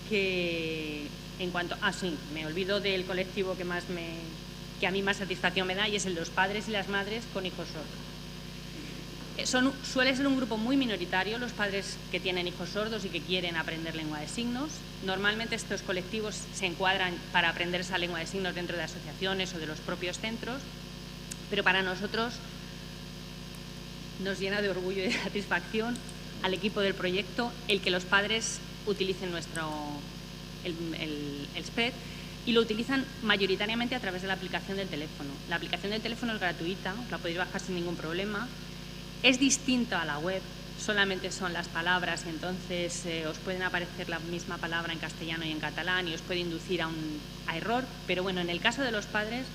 que en cuanto... sí, me olvido del colectivo que a mí más satisfacción me da, y es el de los padres y las madres con hijos sordos. Suele ser un grupo muy minoritario, los padres que tienen hijos sordos y que quieren aprender lengua de signos. Normalmente estos colectivos se encuadran para aprender esa lengua de signos dentro de asociaciones o de los propios centros, pero para nosotros nos llena de orgullo y de satisfacción al equipo del proyecto el que los padres utilicen el SPED, y lo utilizan mayoritariamente a través de la aplicación del teléfono. La aplicación del teléfono es gratuita, la podéis bajar sin ningún problema. Es distinta a la web, solamente son las palabras y entonces os pueden aparecer la misma palabra en castellano y en catalán y os puede inducir a error, pero bueno, en el caso de los padres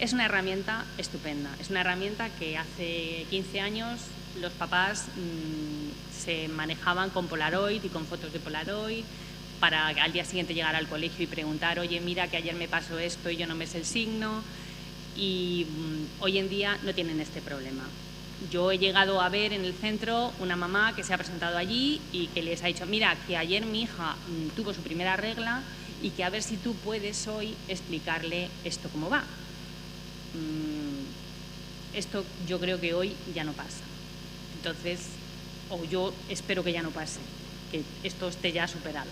es una herramienta estupenda. Es una herramienta que hace 15 años los papás se manejaban con Polaroid y con fotos de Polaroid para al día siguiente llegar al colegio y preguntar, oye, mira que ayer me pasó esto y yo no me sé el signo, y hoy en día no tienen este problema. Yo he llegado a ver en el centro una mamá que se ha presentado allí y que les ha dicho, mira, que ayer mi hija tuvo su primera regla y que a ver si tú puedes hoy explicarle esto cómo va. Esto yo creo que hoy ya no pasa. Entonces, o yo espero que ya no pase, que esto esté ya superado.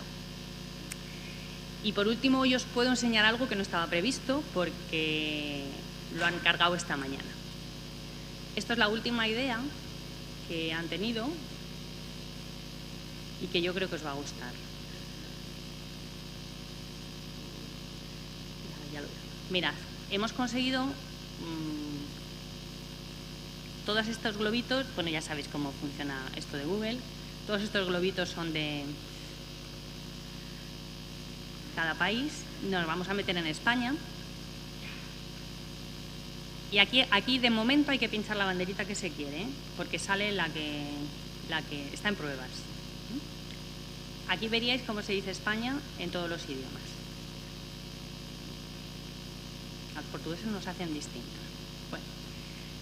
Y por último, hoy os puedo enseñar algo que no estaba previsto porque lo han cargado esta mañana. Esta es la última idea que han tenido y que yo creo que os va a gustar. Ya lo veo. Mirad, hemos conseguido todos estos globitos, bueno, ya sabéis cómo funciona esto de Google, todos estos globitos son de cada país, nos vamos a meter en España. Y aquí de momento hay que pinchar la banderita que se quiere, ¿eh? Porque sale la que está en pruebas. Aquí veríais cómo se dice España en todos los idiomas. Los portugueses nos hacen distintos. Bueno,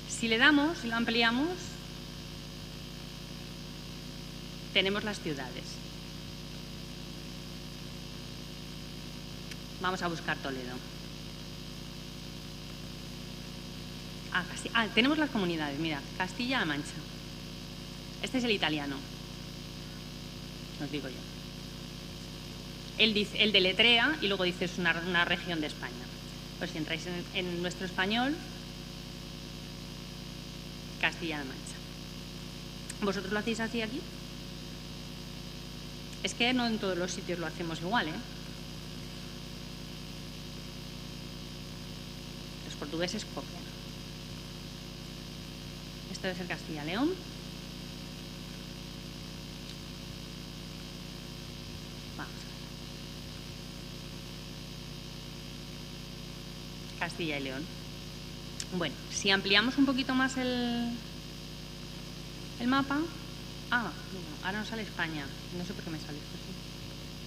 si le damos, si lo ampliamos, tenemos las ciudades. Vamos a buscar Toledo. Tenemos las comunidades, mira, Castilla-La Mancha. Este es el italiano, os digo yo. Él deletrea y luego dice es una región de España. Pues si entráis en nuestro español, Castilla-La Mancha. ¿Vosotros lo hacéis así aquí? Es que no en todos los sitios lo hacemos igual, ¿eh? Los portugueses copian. Esto es el Castilla-León. Vamos a ver. Castilla y León. Bueno, si ampliamos un poquito más el mapa... Ah, no, ahora nos sale España. No sé por qué me sale esto.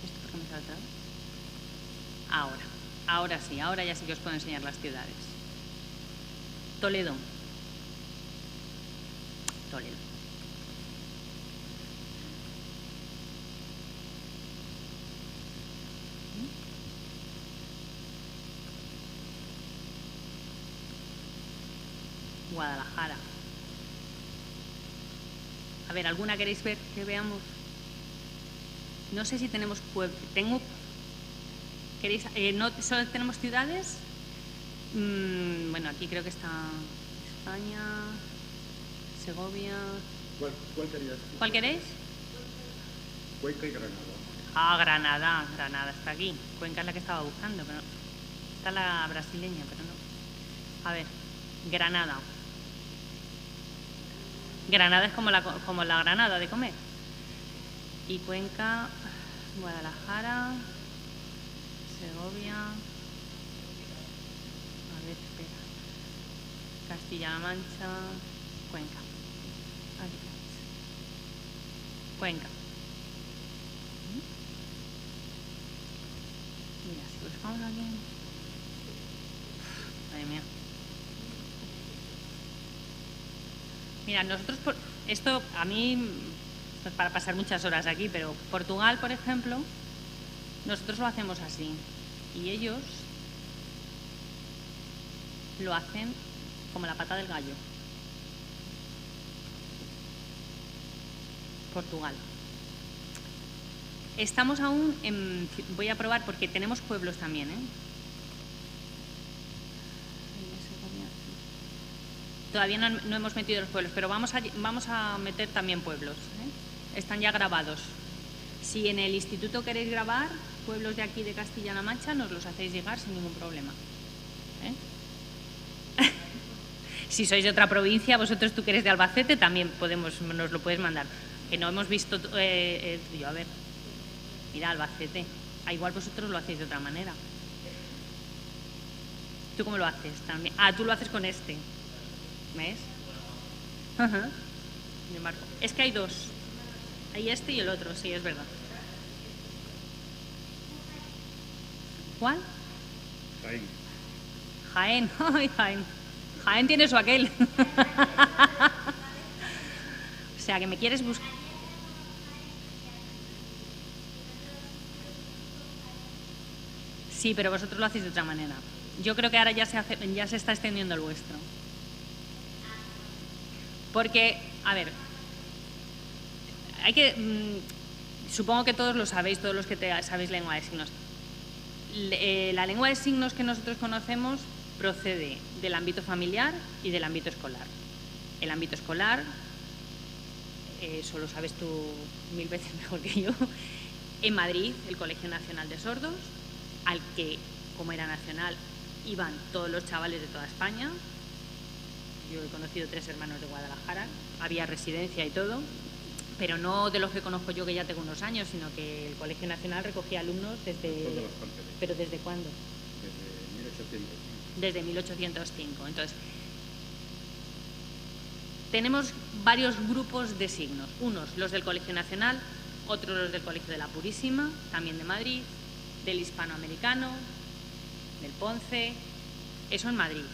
¿Esto por qué me sale otra vez? Ahora sí, ahora ya sí que os puedo enseñar las ciudades. Toledo. Guadalajara. A ver, ¿alguna queréis ver que veamos? No sé si tenemos pueblos. ¿Queréis? No, solo tenemos ciudades. Bueno, aquí creo que está España, Segovia. ¿Cuál queréis? Cuenca y Granada. Granada está aquí. Cuenca es la que estaba buscando, pero está la brasileña, pero no. A ver, Granada. Granada es como la granada de comer. Y Cuenca, Guadalajara, Segovia. A ver, espera. Castilla-La Mancha, Cuenca. Aquí. Cuenca. Mira, si buscamos aquí. Madre mía. Mira, nosotros, esto a mí, esto es para pasar muchas horas aquí, pero Portugal, por ejemplo, nosotros lo hacemos así. Y ellos lo hacen como la pata del gallo. Portugal. Estamos aún en... Voy a probar porque tenemos pueblos también, ¿eh? Todavía no hemos metido los pueblos, pero vamos a meter también pueblos, ¿eh? Están ya grabados. Si en el instituto queréis grabar pueblos de aquí de Castilla-La Mancha, nos los hacéis llegar sin ningún problema, ¿eh? Si sois de otra provincia, tú que eres de Albacete, también nos lo puedes mandar. Que no hemos visto... a ver, mira, Albacete. Igual vosotros lo hacéis de otra manera. ¿Tú cómo lo haces también? Tú lo haces con este. ¿Ves? Ajá. Es que hay dos. Hay este y el otro, sí, es verdad. ¿Cuál? Jaén. Ay, Jaén. Jaén tiene su aquel. O sea, que me quieres buscar. Sí, pero vosotros lo hacéis de otra manera. Yo creo que ahora ya se está extendiendo el vuestro. Porque, a ver, supongo que todos lo sabéis, todos los que sabéis lengua de signos. La lengua de signos que nosotros conocemos procede del ámbito familiar y del ámbito escolar. El ámbito escolar, eso lo sabes tú 1000 veces mejor que yo. En Madrid, el Colegio Nacional de Sordos, al que, como era nacional, iban todos los chavales de toda España. Yo he conocido 3 hermanos de Guadalajara, había residencia y todo, pero no de los que conozco yo, que ya tengo unos años, sino que el Colegio Nacional recogía alumnos desde... ¿Pero desde cuándo? Desde 1805. Entonces, tenemos varios grupos de signos. Unos los del Colegio Nacional, otros los del Colegio de la Purísima, también de Madrid, del Hispanoamericano, del Ponce, eso en Madrid.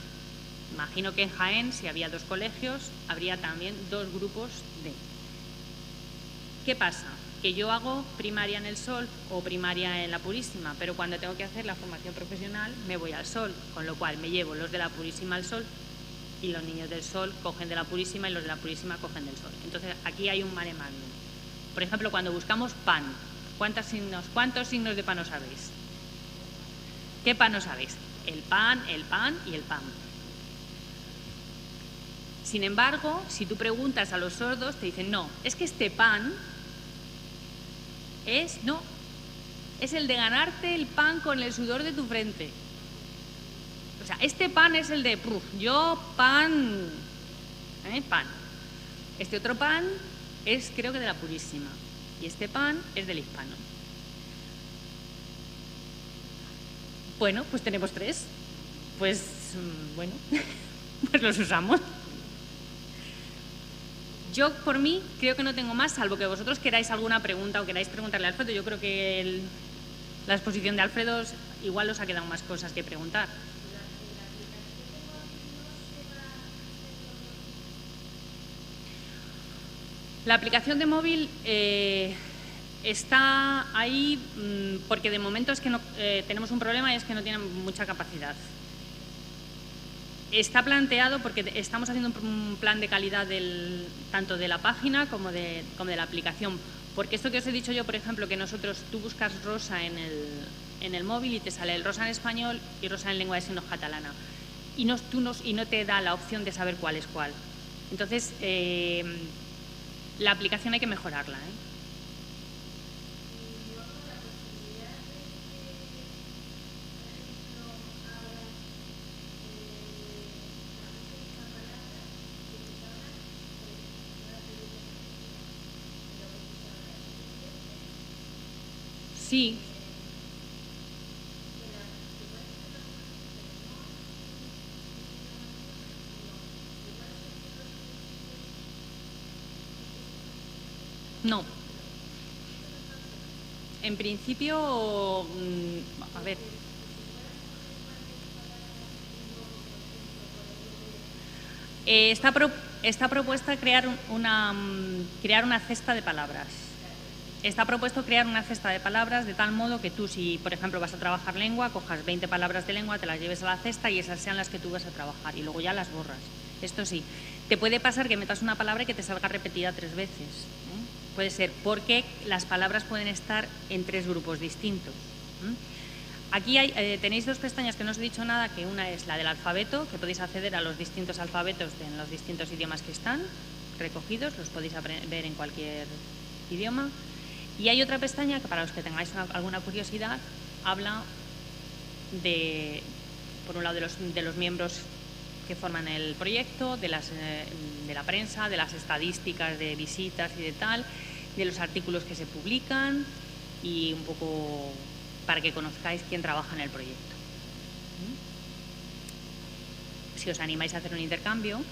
Imagino que en Jaén, si había 2 colegios, habría también 2 grupos de... ¿Qué pasa? Que yo hago primaria en el Sol o primaria en la Purísima, pero cuando tengo que hacer la formación profesional me voy al Sol, con lo cual me llevo los de la Purísima al Sol y los niños del Sol cogen de la Purísima y los de la Purísima cogen del Sol. Entonces aquí hay un mare magnum. Por ejemplo, cuando buscamos pan, ¿cuántos signos de pan os sabéis? ¿Qué pan os sabéis? El pan y el pan. Sin embargo, si tú preguntas a los sordos, te dicen, no, es que este pan es el de ganarte el pan con el sudor de tu frente. O sea, este pan es el de, yo pan, pan. Este otro pan es, creo que de la Purísima. Y este pan es del Hispano. Bueno, pues tenemos 3. Pues, bueno, pues los usamos. Yo, por mí, creo que no tengo más, salvo que vosotros queráis alguna pregunta o queráis preguntarle a Alfredo. Yo creo que la exposición de Alfredo igual os ha quedado más cosas que preguntar. La aplicación de móvil está ahí porque de momento es que tenemos un problema y es que no tiene mucha capacidad. Está planteado porque estamos haciendo un plan de calidad tanto de la página como de la aplicación. Porque esto que os he dicho yo, por ejemplo, que tú buscas rosa en el móvil y te sale el rosa en español y rosa en lengua de signos catalana. Y no te da la opción de saber cuál es cuál. Entonces, la aplicación hay que mejorarla, Sí. No. En principio, a ver. Está propuesta crear una cesta de palabras. Está propuesto crear una cesta de palabras de tal modo que tú, si por ejemplo vas a trabajar lengua, cojas 20 palabras de lengua, te las lleves a la cesta y esas sean las que tú vas a trabajar y luego ya las borras. Esto sí. Te puede pasar que metas una palabra y que te salga repetida 3 veces. Puede ser porque las palabras pueden estar en 3 grupos distintos. Aquí tenéis 2 pestañas que no os he dicho nada, que una es la del alfabeto, que podéis acceder a los distintos alfabetos en los distintos idiomas que están recogidos, los podéis ver en cualquier idioma. Y hay otra pestaña que, para los que tengáis alguna curiosidad, habla por un lado de los miembros que forman el proyecto, de la prensa, de las estadísticas de visitas y de tal, de los artículos que se publican y un poco para que conozcáis quién trabaja en el proyecto. Si os animáis a hacer un intercambio,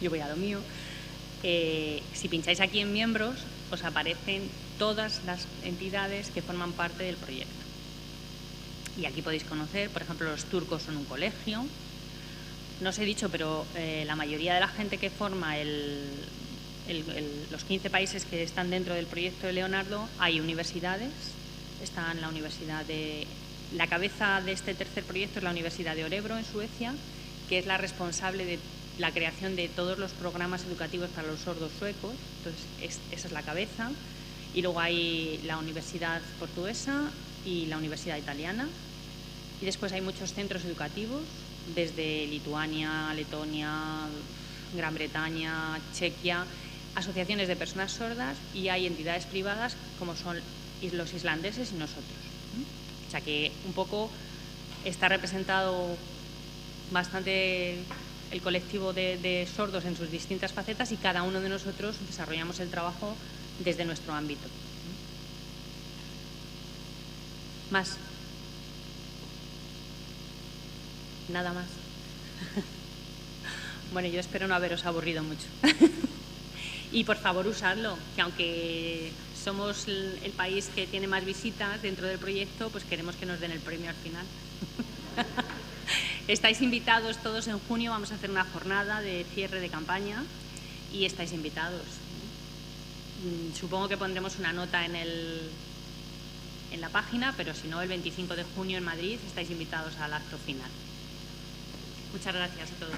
yo voy a lo mío. Si pincháis aquí en miembros, os aparecen todas las entidades que forman parte del proyecto. Y aquí podéis conocer, por ejemplo, los turcos son un colegio. No os he dicho, pero la mayoría de la gente que forma los 15 países que están dentro del proyecto de Leonardo, hay universidades. Está en la universidad la cabeza de este tercer proyecto es la Universidad de Örebro, en Suecia, que es la responsable de la creación de todos los programas educativos para los sordos suecos. Entonces, esa es la cabeza. Y luego hay la Universidad Portuguesa y la Universidad Italiana. Y después hay muchos centros educativos, desde Lituania, Letonia, Gran Bretaña, Chequia, asociaciones de personas sordas, y hay entidades privadas como son los islandeses y nosotros. O sea que un poco está representado bastante el colectivo de sordos en sus distintas facetas, y cada uno de nosotros desarrollamos el trabajo desde nuestro ámbito. ¿Más? Nada más. Bueno, yo espero no haberos aburrido mucho. Y por favor usarlo, que aunque somos el país que tiene más visitas dentro del proyecto, pues queremos que nos den el premio al final. Estáis invitados todos en junio, vamos a hacer una jornada de cierre de campaña y estáis invitados. Supongo que pondremos una nota en la página, pero si no, el 25 de junio en Madrid estáis invitados al acto final. Muchas gracias a todos.